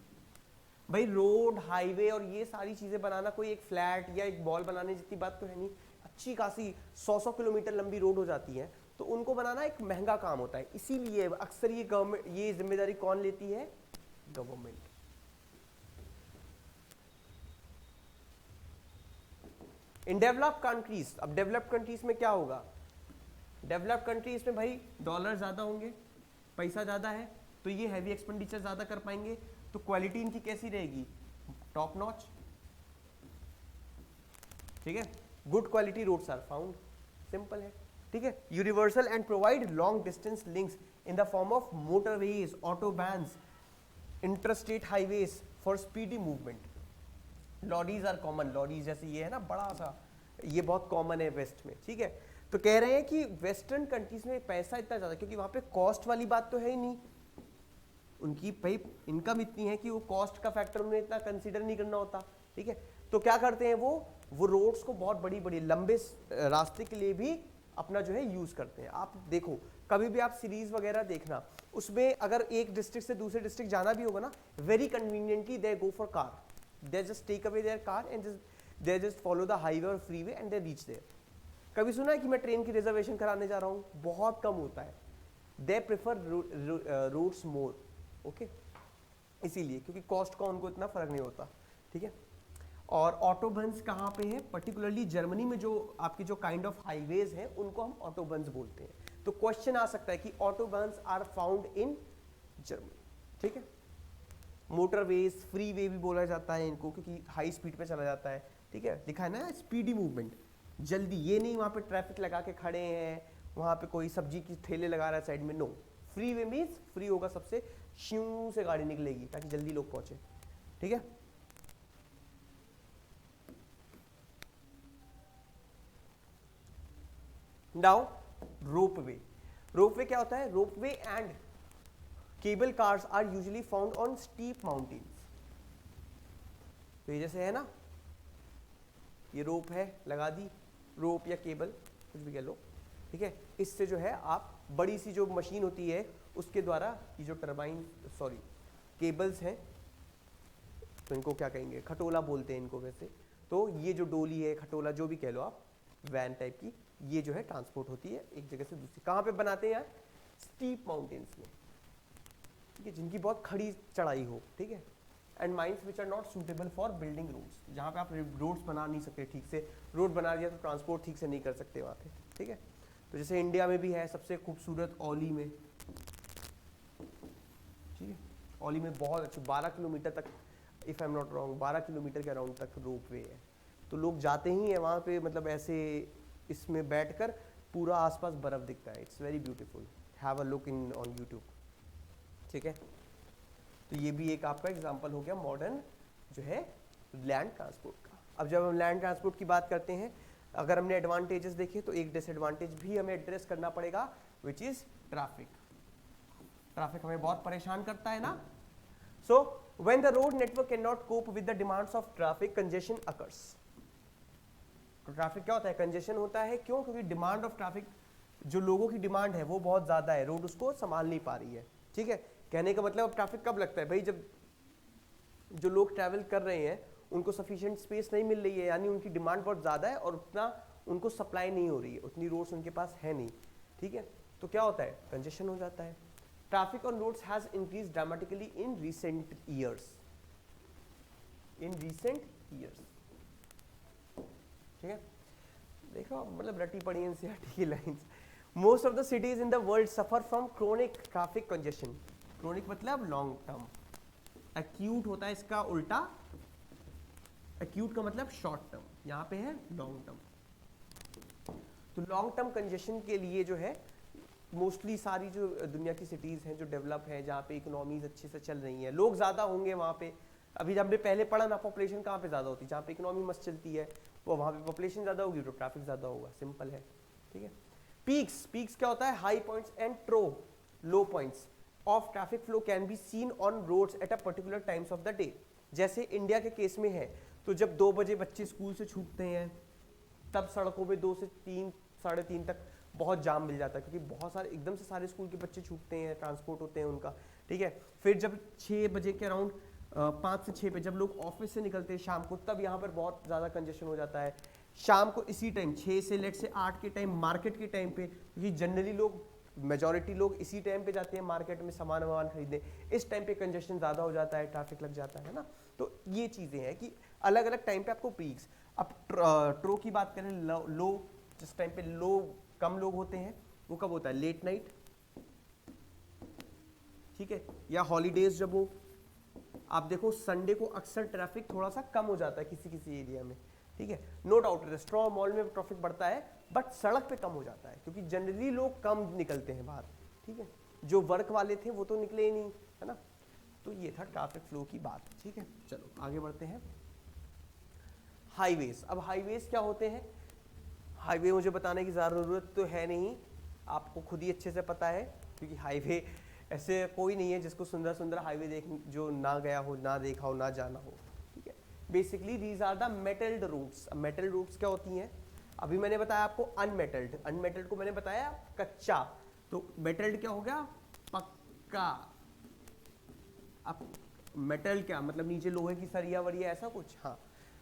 भाई रोड, हाईवे और ये सारी चीजें बनाना कोई एक फ्लैट या एक बॉल बनाने जितनी बात तो है नहीं। अच्छी खासी 100 किलोमीटर लंबी रोड हो जाती है, तो उनको बनाना एक महंगा काम होता है। इसीलिए अक्सर ये गवर्नमेंट, ये जिम्मेदारी कौन लेती है? गवर्नमेंट। इन डेवलप्ड कंट्रीज, अब डेवलप्ड कंट्रीज में क्या होगा? डेवलप्ड कंट्रीज में भाई डॉलर ज्यादा होंगे, पैसा ज्यादा है, तो ये हैवी एक्सपेंडिचर ज्यादा कर पाएंगे, तो क्वालिटी इनकी कैसी रहेगी? Top notch. ठीक है, good quality roads are found, simple है। ठीक है, universal and provide long distance links in the form of motorways, autobahns, interstate highways for speedy movement. Lorries are common, lorries जैसे ये है ना बड़ा सा, ये बहुत कॉमन है वेस्ट में। ठीक है, तो कह रहे हैं कि वेस्टर्न कंट्रीज में पैसा इतना ज्यादा, क्योंकि वहां पे कॉस्ट वाली बात तो है ही नहीं, उनकी भाई इनकम इतनी है कि वो कॉस्ट का फैक्टर उन्हें इतना कंसीडर नहीं करना होता। ठीक है, तो क्या करते हैं वो रोड्स को बहुत बड़ी बड़ी लंबे रास्ते के लिए भी अपना जो है यूज करते हैं। आप देखो कभी भी आप सीरीज वगैरह देखना, उसमें अगर एक डिस्ट्रिक्ट से दूसरे डिस्ट्रिक्ट जाना भी होगा ना, very conveniently they go for car, they just take away their car and they just follow the highway और freeway and they reach there. कभी सुना है कि मैं ट्रेन की रिजर्वेशन कराने जा रहा हूँ? बहुत कम होता है। They prefer roads more. Okay, इसीलिए क्योंकि कॉस्ट का उनको इतना फर्क नहीं होता। ठीक है, और ऑटोबन्स कहाँ पे है? पर्टिकुलरली जर्मनी में जो आपकी जो काइंड ऑफ हाईवेज हैं उनको हम ऑटोबन्स बोलते हैं। तो क्वेश्चन आ सकता है कि ऑटोबन्स आर फाउंड इन जर्मनी। ठीक है, मोटरवेज, फ्री वे भी बोला जाता है इनको, क्योंकि हाई स्पीड पे चला जाता है। ठीक है, लिखा है ना स्पीडी मूवमेंट, जल्दी, ये नहीं वहाँ पे ट्रैफिक लगा के खड़े हैं, वहाँ पे कोई सब्जी की ठेले लगा रहा है साइड में, no. Free way means free होगा, सबसे श्यू से गाड़ी निकलेगी ताकि जल्दी लोग पहुंचे। ठीक है, नाउ रोपवे। रोपवे क्या होता है? Ropeway and cable cars are usually found on steep mountains. तो ये जैसे है ना, ये रोप है, लगा दी, रोप या केबल कुछ भी कह लो। ठीक है, इससे जो है आप बड़ी सी जो मशीन होती है उसके द्वारा ये जो टरबाइन, सॉरी केबल्स हैं, तो इनको क्या कहेंगे? खटोला बोलते हैं इनको वैसे। तो ये जो डोली है, खटोला जो भी कह लो आप, वैन टाइप की, ये जो है ट्रांसपोर्ट होती है एक जगह से दूसरी। कहाँ पे बनाते हैं यार? स्टीप माउंटेन्स में, ठीक है, जिनकी बहुत खड़ी चढ़ाई हो, ठीक है, and mines which are not suitable for building roads, जहाँ पे आप रोड्स बना नहीं सकते ठीक से, रोड बना दिया तो ट्रांसपोर्ट ठीक से नहीं कर सकते वहाँ पे, ठीक है। तो जैसे इंडिया में भी है सबसे खूबसूरत औली में, ठीक है, औली में बहुत अच्छी 12 किलोमीटर तक, if I am not wrong 12 kilometre के अराउंड तक रोप वे है, तो लोग जाते ही हैं वहाँ पे, मतलब ऐसे इसमें बैठकर पूरा आसपास बर्फ़ दिखता है, it's very beautiful, have a look in on YouTube, ठीक है। तो ये भी एक आपका एग्जांपल हो गया मॉडर्न जो है लैंड ट्रांसपोर्ट का। अब जब हम लैंड ट्रांसपोर्ट की बात करते हैं, अगर हमने एडवांटेजेस देखे तो एक डिसएडवांटेज भी हमें एड्रेस करना पड़ेगा, विच इज ट्रैफिक। ट्रैफिक हमें बहुत परेशान करता है ना। So when the road network can not cope with the demands of traffic, congestion occurs. तो ट्रैफिक क्या होता है, कंजेशन होता है, क्यों? क्योंकि डिमांड ऑफ ट्रैफिक, जो लोगों की डिमांड है वो बहुत ज्यादा है, रोड उसको संभाल नहीं पा रही है, ठीक है। कहने का मतलब अब ट्रैफिक कब लगता है भाई, जब जो लोग ट्रैवल कर रहे हैं उनको सफिशिएंट स्पेस नहीं मिल रही है, यानी उनकी डिमांड बहुत ज़्यादा है और उतना उनको सप्लाई नहीं हो रही है, उतनी रोड्स उनके पास है नहीं, ठीक है। तो क्या होता है, कंजेशन हो जाता है। Traffic on roads has increase dramatically in recent years, ठीक है। देखो मतलब रटी पड़ी एनसीईआरटी की lines. Most of the cities in the world suffer from chronic traffic congestion. Chronic मतलब लॉन्ग टर्म, एक्यूट होता है इसका उल्टा, एक्यूट का मतलब शॉर्ट टर्म, यहाँ पे है लॉन्ग टर्म। तो लॉन्ग टर्म कंजेशन के लिए जो है मोस्टली सारी जो दुनिया की सिटीज हैं जो डेवलप हैं, जहाँ पे इकोनॉमीज अच्छे से चल रही हैं, लोग ज़्यादा होंगे वहाँ पे। अभी जब हमने पहले पढ़ा ना, पॉपुलेशन कहाँ पे ज़्यादा होती है, जहाँ पे इकोनॉमी मस्त चलती है वो वहाँ पे पॉपुलेशन ज़्यादा होगी तो ट्रैफिक ज़्यादा होगा, सिंपल है, ठीक है। पीक्स क्या होता है, high points and low points of traffic flow can be seen on roads at a particular times of the day. जैसे इंडिया के केस में है, तो जब 2 बजे बच्चे स्कूल से छूटते हैं तब सड़कों पे 2 से 3, साढ़े 3 तक बहुत जाम मिल जाता है, क्योंकि बहुत सारे एकदम से सारे स्कूल के बच्चे छूटते हैं, ट्रांसपोर्ट होते हैं उनका, ठीक है। फिर जब 6 बजे के अराउंड 5 से 6 पे जब लोग ऑफिस से निकलते हैं शाम को, तब यहाँ पर बहुत ज़्यादा कंजेशन हो जाता है। शाम को इसी टाइम 6 से लेट से 8 के टाइम, मार्केट के टाइम पे, क्योंकि जनरली लोग, मेजॉरिटी लोग इसी टाइम पे जाते हैं मार्केट में सामान वामान खरीदने, इस टाइम पे कंजेशन ज़्यादा हो जाता है, ट्रैफिक लग जाता है ना। तो ये चीज़ें हैं कि अलग अलग टाइम पे आपको पीक्स। अब ट्रो की बात करें, लो जिस टाइम पे कम लोग होते हैं वो कब होता है, लेट नाइट, ठीक है, या हॉलीडेज जब हो। आप देखो संडे को अक्सर ट्रैफिक थोड़ा सा कम हो जाता है किसी किसी एरिया में, ठीक है। नो डाउट रेस्टोरेंट मॉल में ट्रैफिक बढ़ता है, बट सड़क पे कम हो जाता है क्योंकि जनरली लोग कम निकलते हैं बाहर, ठीक है। जो वर्क वाले थे वो तो निकले ही नहीं, है ना। तो ये था ट्रैफिक फ्लो की बात, ठीक है। चलो आगे बढ़ते हैं। हाईवेज। अब हाईवेज क्या होते हैं, हाईवे मुझे बताने की ज़रूरत तो है नहीं, आपको खुद ही अच्छे से पता है, क्योंकि हाईवे ऐसे कोई नहीं है जिसको सुंदर सुंदर हाईवे देख जो ना गया हो, ना देखा हो, ना जाना हो, ठीक है। Basically these are the metalled routes. Metal routes क्या होती हैं, अभी मैंने बताया आपको अनमेटल्ड, अनमेटल्ड को मैंने बताया कच्चा, तो मेटल्ड क्या हो गया, पक्का। अब मेटल क्या मतलब, नीचे लोहे की सरिया वरिया ऐसा कुछ, हाँ।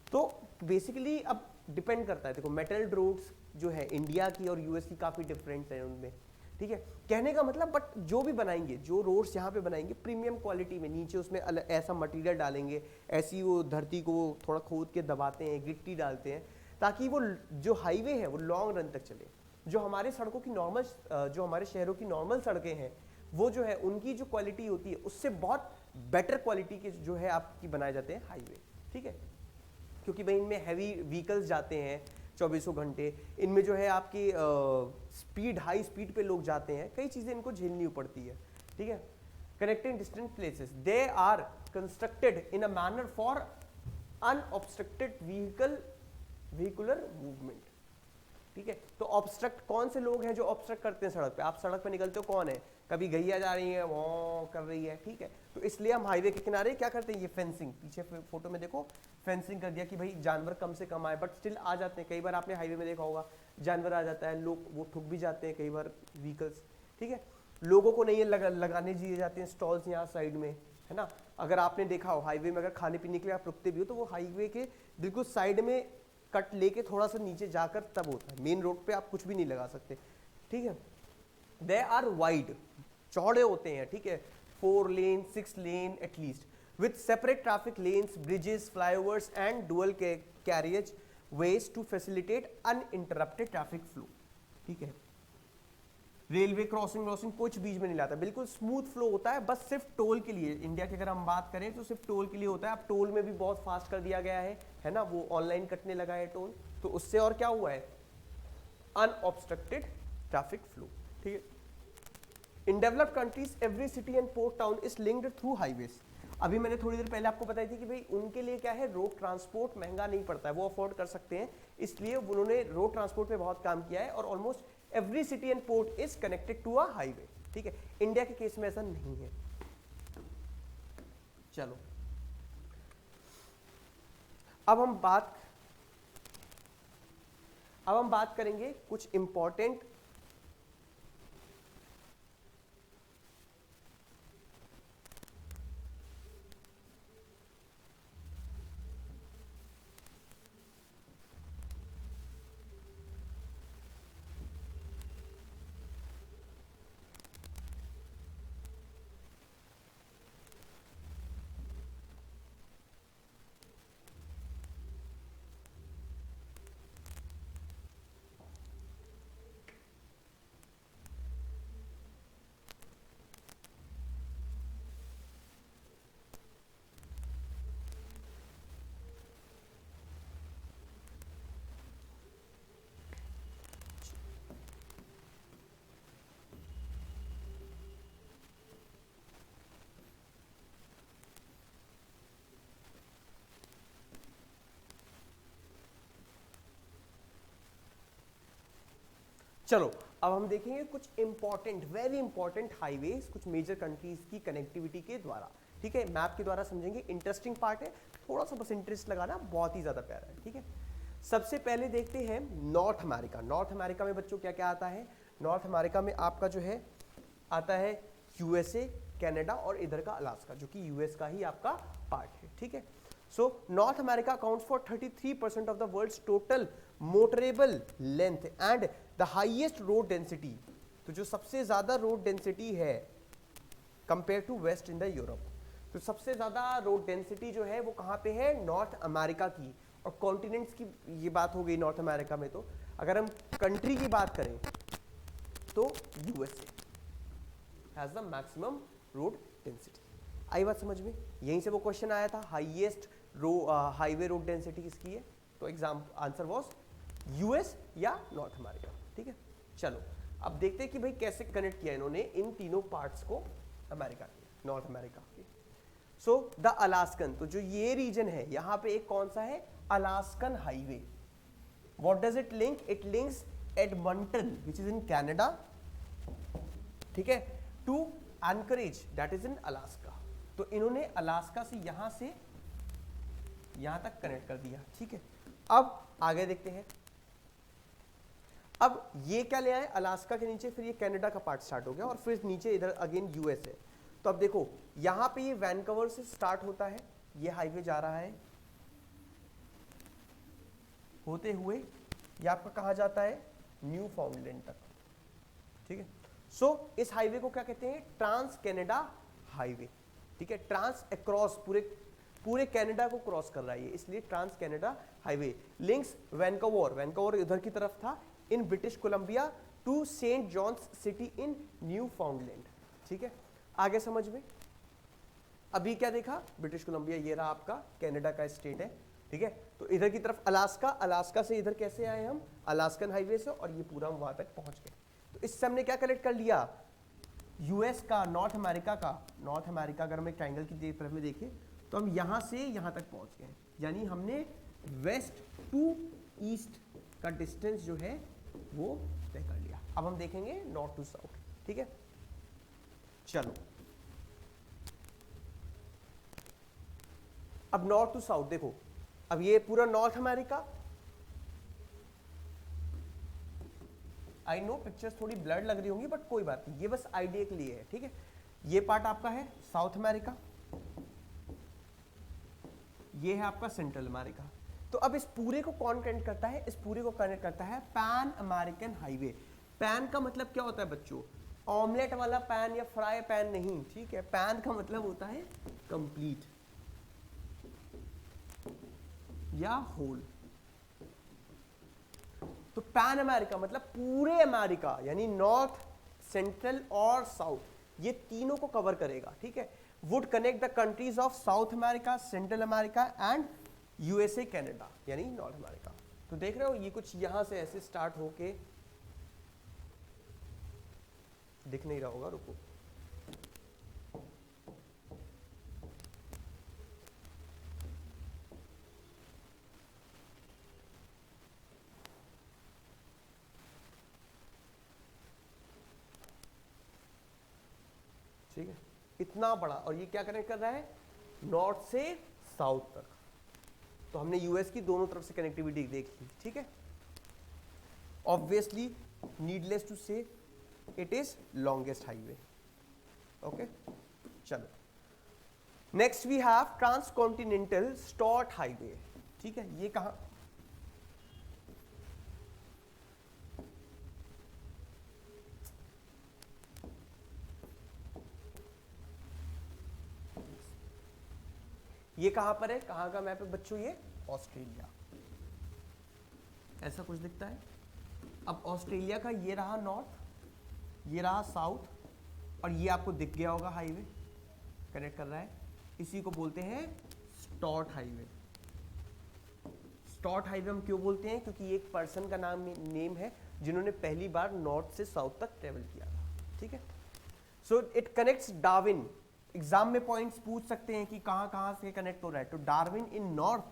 तो बेसिकली अब डिपेंड करता है, देखो मेटल्ड रोड्स जो है इंडिया की और यूएस की काफ़ी डिफरेंस है उनमें, ठीक है। कहने का मतलब, बट जो भी बनाएंगे, जो रोड्स यहाँ पे बनाएंगे प्रीमियम क्वालिटी में, नीचे उसमें ऐसा मटेरियल डालेंगे, ऐसी वो धरती को थोड़ा खोद के दबाते हैं, गिट्टी डालते हैं, ताकि वो जो हाईवे है वो लॉन्ग रन तक चले। जो हमारे सड़कों की नॉर्मल, जो हमारे शहरों की नॉर्मल सड़कें हैं, वो जो है उनकी जो क्वालिटी होती है उससे बहुत बेटर क्वालिटी के जो है आपकी बनाए जाते हैं हाईवे, ठीक है। क्योंकि भाई इनमें हैवी व्हीकल्स जाते हैं 24 घंटे, इनमें जो है आपकी स्पीड, हाई स्पीड पे लोग जाते हैं, कई चीज़ें इनको झेलनी पड़ती है, ठीक है। Connecting distant places, they are constructed in a manner for unobstructed vehicular movement, ठीक है। तो ऑब्स्ट्रक्ट कौन से लोग हैं जो ऑब्स्ट्रक्ट करते हैं सड़क पे, आप सड़क पे निकलते हो कौन है, कभी गैया जा रही है वो कर रही है, ठीक है। तो इसलिए हम हाईवे के किनारे क्या करते हैं, ये फेंसिंग, पीछे फोटो में देखो फेंसिंग कर दिया कि भाई जानवर कम से कम आए, बट स्टिल आ जाते हैं। कई बार आपने हाईवे में देखा होगा जानवर आ जाता है, लोग वो ठुक भी जाते हैं कई बार व्हीकल्स, ठीक है। लोगों को नहीं लगाने दिए जाते हैं स्टॉल्स यहाँ साइड में, है ना। अगर आपने देखा हो हाईवे में अगर खाने पीने के लिए आप रुकते भी हो तो वो हाईवे के बिल्कुल साइड में कट लेके थोड़ा सा नीचे जाकर तब होता है, मेन रोड पे आप कुछ भी नहीं लगा सकते, ठीक है। दे आर वाइड, चौड़े होते हैं, ठीक है, 4 लेन 6 लेन at least, with separate traffic lanes, bridges, flyovers and dual carriage ways to facilitate uninterrupted traffic flow, ठीक है। रेलवे क्रॉसिंग कुछ बीच में नहीं लाता, बिल्कुल स्मूथ फ्लो होता है, बस सिर्फ टोल के लिए। इंडिया की अगर हम बात करें तो सिर्फ टोल के लिए होता है। अब टोल में भी बहुत फास्ट कर दिया गया है ना, वो ऑनलाइन कटने लगा है टोल, तो उससे और क्या हुआ है, अनऑब्स्ट्रक्टेड ट्रैफिक फ्लो, ठीक है। In developed countries every city and port town is linked through highways. अभी मैंने थोड़ी देर पहले आपको बताई थी कि भाई उनके लिए क्या है, रोड ट्रांसपोर्ट महंगा नहीं पड़ता है, वो अफोर्ड कर सकते हैं, इसलिए उन्होंने रोड ट्रांसपोर्ट पे बहुत काम किया है और almost every city and port is connected to a highway, ठीक है। इंडिया के केस में ऐसा नहीं है। चलो अब हम बात करेंगे कुछ इंपॉर्टेंट चलो अब हम देखेंगे कुछ इंपॉर्टेंट, वेरी इंपॉर्टेंट हाईवेज कुछ मेजर कंट्रीज की कनेक्टिविटी के द्वारा, ठीक है, मैप के द्वारा समझेंगे। इंटरेस्टिंग पार्ट है, थोड़ा सा बस इंटरेस्ट लगाना, बहुत ही ज्यादा प्यारा है, ठीक है। सबसे पहले देखते हैं नॉर्थ अमेरिका। नॉर्थ अमेरिका में बच्चों क्या क्या आता है, नॉर्थ अमेरिका में आपका जो है आता है यूएसए, कनाडा और इधर का अलास्का, जो कि यूएस का ही आपका पार्ट है, ठीक है। So North America accounts for 33% of the world's total motorable length and the highest road density। तो जो सबसे ज्यादा रोड डेंसिटी है compare to west in the Europe, तो सबसे ज्यादा रोड डेंसिटी जो है वो कहाँ पे है, नॉर्थ अमेरिका की। और कॉन्टिनेंट्स की ये बात हो गई नॉर्थ अमेरिका में, तो अगर हम कंट्री की बात करें तो USA has the maximum road density. आई बात समझ में, यहीं से वो क्वेश्चन आया था, हाईएस्ट हाईवे रोड डेंसिटी किसकी है, तो एग्जाम आंसर वाज यूएस या नॉर्थ अमेरिका, ठीक है। चलो अब देखते हैं कि भाई कैसे कनेक्ट किया इन्होंने इन तीनों पार्ट्स को अमेरिका के, नॉर्थ अमेरिका के। सो द अलास्कन, तो जो ये रीजन है यहाँ पे एक कौन सा है, Alaskan highway. What does it link, it links Edmonton which is in Canada, ठीक है, to Anchorage that is in Alaska. तो इन्होंने अलास्का से यहां तक कनेक्ट कर दिया, ठीक है। अब आगे देखते हैं, अब ये क्या ले आए, अलास्का के नीचे फिर ये कनाडा का पार्ट स्टार्ट हो गया और फिर नीचे इधर अगेन यूएस है। तो अब देखो यहां पे ये वैनकूवर से स्टार्ट होता है, ये हाईवे जा रहा है होते हुए ये आपका कहा जाता है न्यू फाउंडलैंड तक, ठीक है। सो इस हाईवे को क्या कहते हैं, ट्रांस कनाडा हाईवे, ठीक है। ट्रांस अक्रॉस पूरे कनाडा को क्रॉस कर रहा है ये, इसलिए trans Canada highway links Vancouver इधर की तरफ था, in British Columbia to Saint John's city in न्यू फाउंडलैंड, ठीक है। आगे समझ में, अभी क्या देखा, ब्रिटिश कोलंबिया ये रहा आपका कनाडा का स्टेट है, ठीक है। तो इधर की तरफ अलास्का, अलास्का से इधर कैसे आए हम, अलास्कन हाईवे से, और ये पूरा हम वहां तक पहुंच गए। तो इससे हमने क्या कलेक्ट कर लिया, यूएस का, नॉर्थ अमेरिका का। नॉर्थ अमेरिका अगर हम एक ट्राइंगल की तरफ में देखें तो हम यहां से यहां तक पहुंच गए, यानी हमने वेस्ट टू ईस्ट का डिस्टेंस जो है वो तय कर लिया। अब हम देखेंगे नॉर्थ टू साउथ, ठीक है। चलो अब नॉर्थ टू साउथ देखो, अब ये पूरा north America, I know pictures थोड़ी ब्लर्ड लग रही होंगी बट कोई बात नहीं, ये बस आइडिया के लिए है, ठीक है। ये पार्ट आपका है साउथ अमेरिका, ये है आपका सेंट्रल अमेरिका। तो अब इस पूरे को कौन कनेक्ट करता है, इस पूरे को कनेक्ट करता है पैन अमेरिकन हाईवे। पैन का मतलब क्या होता है बच्चों, ऑमलेट वाला पैन या फ्राई पैन नहीं, ठीक है। पैन का मतलब होता है कंप्लीट या होल। तो पैन अमेरिका मतलब पूरे अमेरिका, यानी नॉर्थ, सेंट्रल और साउथ, ये तीनों को कवर करेगा, ठीक है। Would connect the countries of south America, central America and USA, Canada, यानी नॉर्थ अमेरिका। तो देख रहे हो ये कुछ यहां से ऐसे स्टार्ट होके, दिख नहीं रहा होगा, रुको, ठीक है, इतना बड़ा। और ये क्या कनेक्ट कर रहा है, नॉर्थ से साउथ तक। तो हमने यूएस की दोनों तरफ से कनेक्टिविटी देख ली, ठीक है। Obviously needless to say it is longest highway. Okay, चलो next we have transcontinental Stuart highway, ठीक है। ये कहां, ये कहां पर है, कहां का मैप है बच्चों, ये ऑस्ट्रेलिया, ऐसा कुछ दिखता है। अब ऑस्ट्रेलिया का ये रहा नॉर्थ, ये रहा साउथ, और ये आपको दिख गया होगा हाईवे कनेक्ट कर रहा है, इसी को बोलते हैं स्टॉर्ट हाईवे। स्टॉर्ट हाईवे हम क्यों बोलते हैं, क्योंकि एक पर्सन का नेम है जिन्होंने पहली बार नॉर्थ से साउथ तक ट्रेवल किया था, ठीक है। So it connects Darwin, exam में पॉइंट्स पूछ सकते हैं कि कहां कहां से कनेक्ट हो रहा है। तो Darwin in north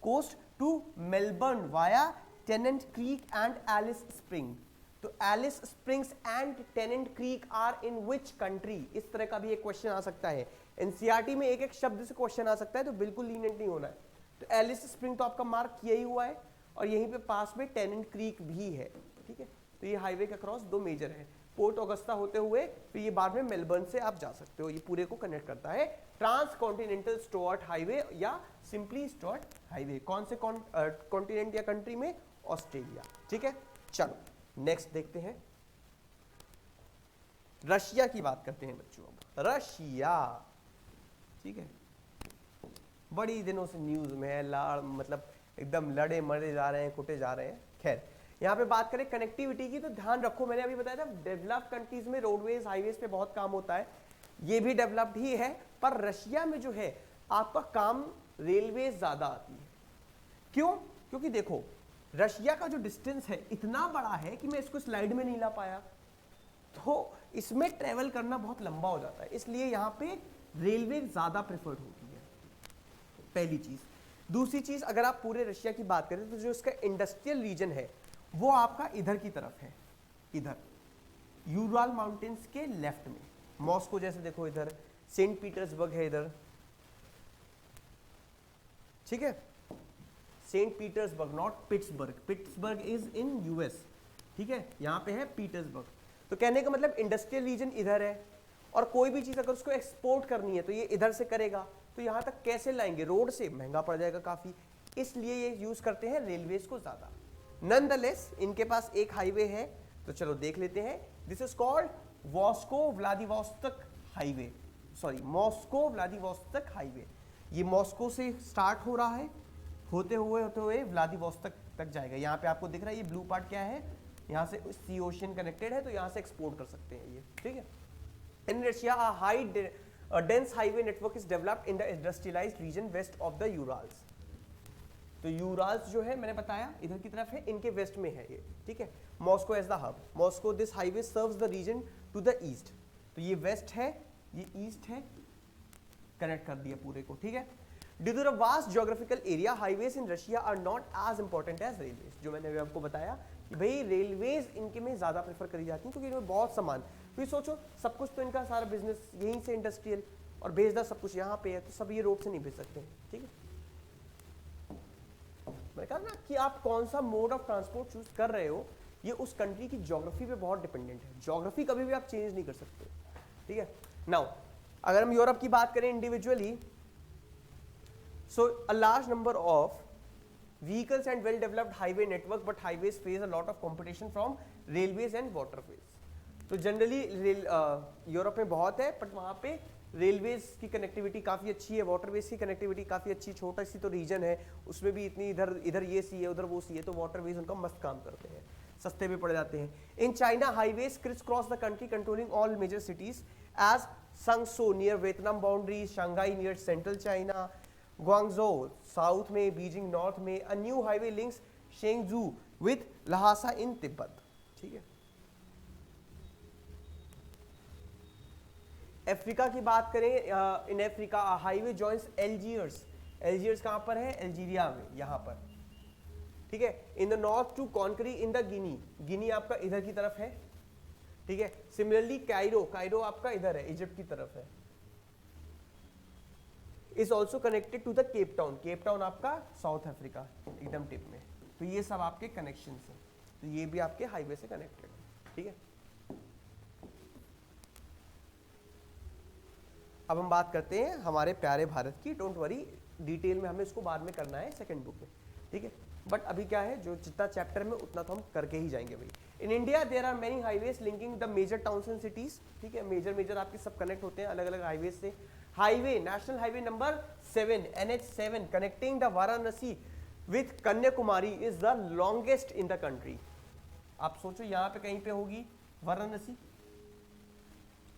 coast to Melbourne via Tennant Creek and Alice Spring. तो Alice Springs and Tennant Creek are in which country, इस तरह का भी एक क्वेश्चन आ सकता है। एनसीईआरटी में एक एक शब्द से क्वेश्चन आ सकता है, तो बिल्कुल लीनियंट नहीं होना है। तो एलिस स्प्रिंग तो आपका मार्क किया ही हुआ है, और यहीं पे पास में टेनेंट क्रीक भी है, ठीक है। तो ये हाईवे के अक्रॉस दो मेजर है, पोर्ट ऑगस्टा होते हुए फिर ये बाद में मेलबर्न से आप जा सकते हो, ये पूरे को कनेक्ट करता है ट्रांस कॉन्टिनेंटल स्टॉर्ट हाईवे या सिंपली स्टॉर्ट हाईवे। कौन से कॉन्टिनेंट या कंट्री में, ऑस्ट्रेलिया, ठीक है। चलो नेक्स्ट देखते हैं, रशिया की बात करते हैं बच्चों। अब रशिया, ठीक है, बड़ी दिनों से न्यूज में है, मतलब एकदम लड़े मरे जा रहे हैं, कुटे जा रहे हैं। खैर यहाँ पे बात करें कनेक्टिविटी की, तो ध्यान रखो, मैंने अभी बताया था डेवलप्ड कंट्रीज में रोडवेज हाईवेज पे बहुत काम होता है, ये भी डेवलप्ड ही है, पर रशिया में जो है आपका काम रेलवे ज्यादा आती है। क्यों, क्योंकि देखो रशिया का जो डिस्टेंस है इतना बड़ा है कि मैं इसको स्लाइड में नहीं ला पाया, तो इसमें ट्रेवल करना बहुत लंबा हो जाता है, इसलिए यहाँ पे रेलवे ज्यादा प्रेफर्ड होती है, पहली चीज। दूसरी चीज, अगर आप पूरे रशिया की बात करें तो जो इसका इंडस्ट्रियल रीजन है वो आपका इधर की तरफ है, इधर यूराल माउंटेन्स के लेफ्ट में। मॉस्को जैसे देखो इधर, सेंट पीटर्सबर्ग है इधर, ठीक है, Saint Petersburg, not Pittsburgh, Pittsburgh is in US, ठीक है, यहां पे है पीटर्सबर्ग। तो कहने का मतलब इंडस्ट्रियल रीजन इधर है, और कोई भी चीज अगर उसको एक्सपोर्ट करनी है तो ये इधर से करेगा, तो यहां तक कैसे लाएंगे, रोड से, महंगा पड़ जाएगा काफी, इसलिए ये यूज करते हैं रेलवेज को ज्यादा। नॉनदलेस इनके पास एक हाईवे है, तो चलो देख लेते हैं। This is called Vosko Vladivostok highway, sorry Moscow Vladivostok highway. ये मॉस्को से स्टार्ट हो रहा है, होते हुए व्लादिवोस्तोक तक जाएगा। यहाँ पे आपको दिख रहा है ये ब्लू पार्ट क्या है, यहाँ से सी ओशियन कनेक्टेड है, तो यहाँ से एक्सपोर्ट कर सकते हैं ये, ठीक है। In Russia a high dense highway network is developed in the industrialised region west of the Urals. तो यूराल्स जो है मैंने बताया इधर की तरफ है, इनके वेस्ट में है ये, ठीक है। Moscow as the hub, Moscow this highway serves the region to the east. तो ये वेस्ट है, ये ईस्ट है, कनेक्ट कर दिया पूरे को, ठीक है। Due to the vast geographical area, highways in Russia are not as important as railways. जो मैंने अभी आपको बताया कि भाई रेलवेज इनके में ज्यादा प्रेफर करी जाती हैं, क्योंकि इनमें बहुत सामान, तो सोचो सब कुछ तो इनका सारा बिजनेस यहीं से इंडस्ट्रियल, और भेजदा सब कुछ यहाँ पे है, तो सब ये रोड से नहीं भेज सकते, ठीक है। मैंने कहा ना कि आप कौन सा मोड ऑफ ट्रांसपोर्ट चूज कर रहे हो, ये उस कंट्री की ज्योग्राफी पे बहुत डिपेंडेंट है। ज्योग्राफी कभी भी आप चेंज नहीं कर सकते, ठीक है। नाउ अगर हम यूरोप की बात करें individually, so a large number of vehicles and well developed highway network, but highways face a lot of competition from railways and waterways. तो जनरली यूरोप में बहुत है, बट वहाँ पे रेलवेज की कनेक्टिविटी काफ़ी अच्छी है, वाटरवेज की कनेक्टिविटी काफ़ी अच्छी, छोटा सी तो रीजन है, उसमें भी इतनी इधर इधर ये सी है उधर वो सी है, तो वाटरवेज उनका मस्त काम करते हैं, सस्ते भी पड़ जाते हैं। In China highways criss cross the country controlling all major cities as Sangso near Vietnam boundary, Shanghai near central China, Guangzhou south में, बीजिंग नॉर्थ में। A new highway links Chengdu with Lhasa in Tibet. ठीक है, अफ्रीका की बात करें, in Africa highway joins Algiers. Algiers कहां पर है? अल्जीरिया में, यहां पर। ठीक है, in the north to Conakry in the Guinea, Guinea आपका इधर की तरफ है। ठीक है, सिमिलरली कायरो, कायरो आपका इधर है, इजिप्ट की तरफ है। Is also connected to the Cape Town, Cape Town आपका साउथ अफ्रीका एकदम टिप में। तो ये सब आपके कनेक्शन है, तो ये भी आपके हाईवे से कनेक्टेड है। ठीक है, अब हम बात करते हैं हमारे प्यारे भारत की। डोंट वरी, डिटेल में हमें इसको बाद में करना है सेकंड बुक में। ठीक है, बट अभी क्या है, जो जितना चैप्टर में उतना तो हम करके ही जाएंगे भाई। In India there are many highways linking the major towns and cities. ठीक है, मेजर आपके सब कनेक्ट होते हैं अलग अलग हाईवे से। Highway, national highway number 7 NH7 connecting the Varanasi with Kanyakumari is the longest in the country. आप सोचो यहाँ पे कहीं पे होगी वाराणसी,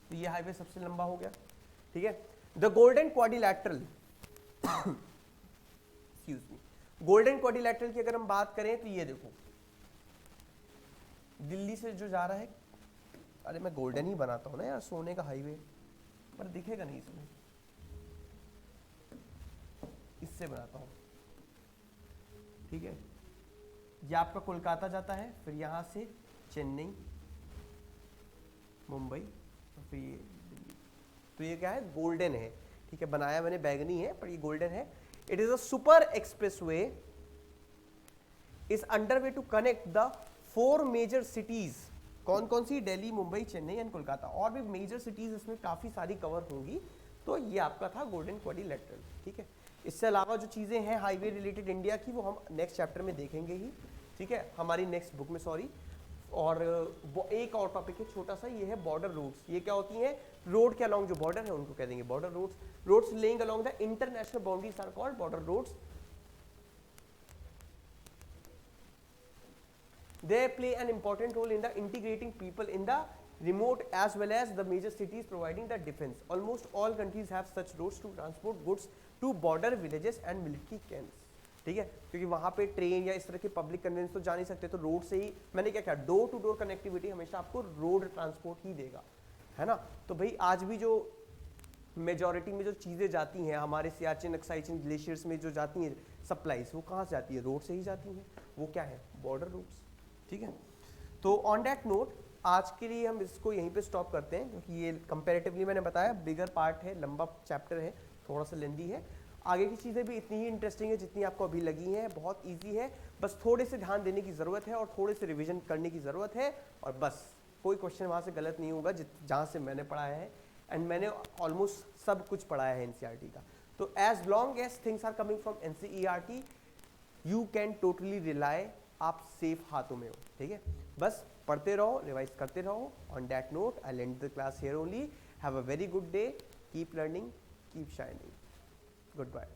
तो ये हाईवे सबसे लंबा हो गया। ठीक है, the golden quadrilateral, excuse me, golden quadrilateral की अगर हम बात करें तो ये देखो, दिल्ली से जो जा रहा है, अरे मैं गोल्डन ही बनाता हूं ना यार, सोने का हाईवे, पर दिखेगा नहीं इसमें, इससे बनाता हूं। ठीक है, ये आपका कोलकाता जाता है, फिर यहां से चेन्नई, मुंबई, फिर ये दिल्ली। तो ये क्या है, गोल्डन है। ठीक है, बनाया मैंने बैगनी है पर ये गोल्डन है। It is a super expressway, is under way to connect the 4 major cities. कौन कौन सी? दिल्ली, मुंबई, चेन्नई एंड कोलकाता। और भी मेजर सिटीज इसमें काफी सारी कवर होंगी। तो ये आपका था गोल्डन क्वाड्रिलैटरल। ठीक है, इससे अलावा जो चीजें हैं हाईवे रिलेटेड इंडिया की, वो हम नेक्स्ट चैप्टर में देखेंगे ही। ठीक है, हमारी नेक्स्ट बुक में, सॉरी। और एक और टॉपिक है छोटा सा, ये है बॉर्डर रोड्स। ये क्या होती हैं? रोड के अलोंग जो बॉर्डर है उनको कह देंगे border roads. Roads laying along the international boundaries are called border roads. They play an important role in the integrating people in the remote as well as the major cities, providing the defense. Almost all countries have such roads to transport goods to border villages and military camps. ठीक है, क्योंकि वहां पे ट्रेन या इस तरह के पब्लिक कन्वेंस तो जा नहीं सकते, तो रोड से ही मैंने क्या किया, डोर टू डोर कनेक्टिविटी हमेशा आपको रोड ट्रांसपोर्ट ही देगा, है ना। तो भाई आज भी जो मेजॉरिटी में जो चीज़ें जाती हैं हमारे सियाचिन एक्साइचिन ग्लेशियर्स में जो जाती हैं सप्लाईज, वो कहाँ से जाती है? रोड से ही जाती हैं। वो क्या है? Border roads. ठीक है, तो ऑन दैट नोट आज के लिए हम इसको यहीं पे स्टॉप करते हैं, क्योंकि ये कंपैरेटिवली मैंने बताया बिगर पार्ट है, लंबा चैप्टर है, थोड़ा सा लेंदी है। आगे की चीज़ें भी इतनी ही इंटरेस्टिंग है जितनी आपको अभी लगी हैं, बहुत इजी है, बस थोड़े से ध्यान देने की ज़रूरत है और थोड़े से रिवीजन करने की ज़रूरत है, और बस कोई क्वेश्चन वहाँ से गलत नहीं होगा जहाँ से मैंने पढ़ाया है, एंड मैंने ऑलमोस्ट सब कुछ पढ़ाया है एनसीईआरटी का। तो as long as things are coming from NCERT you can totally rely, आप सेफ हाथों में हो। ठीक है, बस पढ़ते रहो, रिवाइज करते रहो। On that note I end the class here only. Have a very good day, keep learning, keep shining, good bye.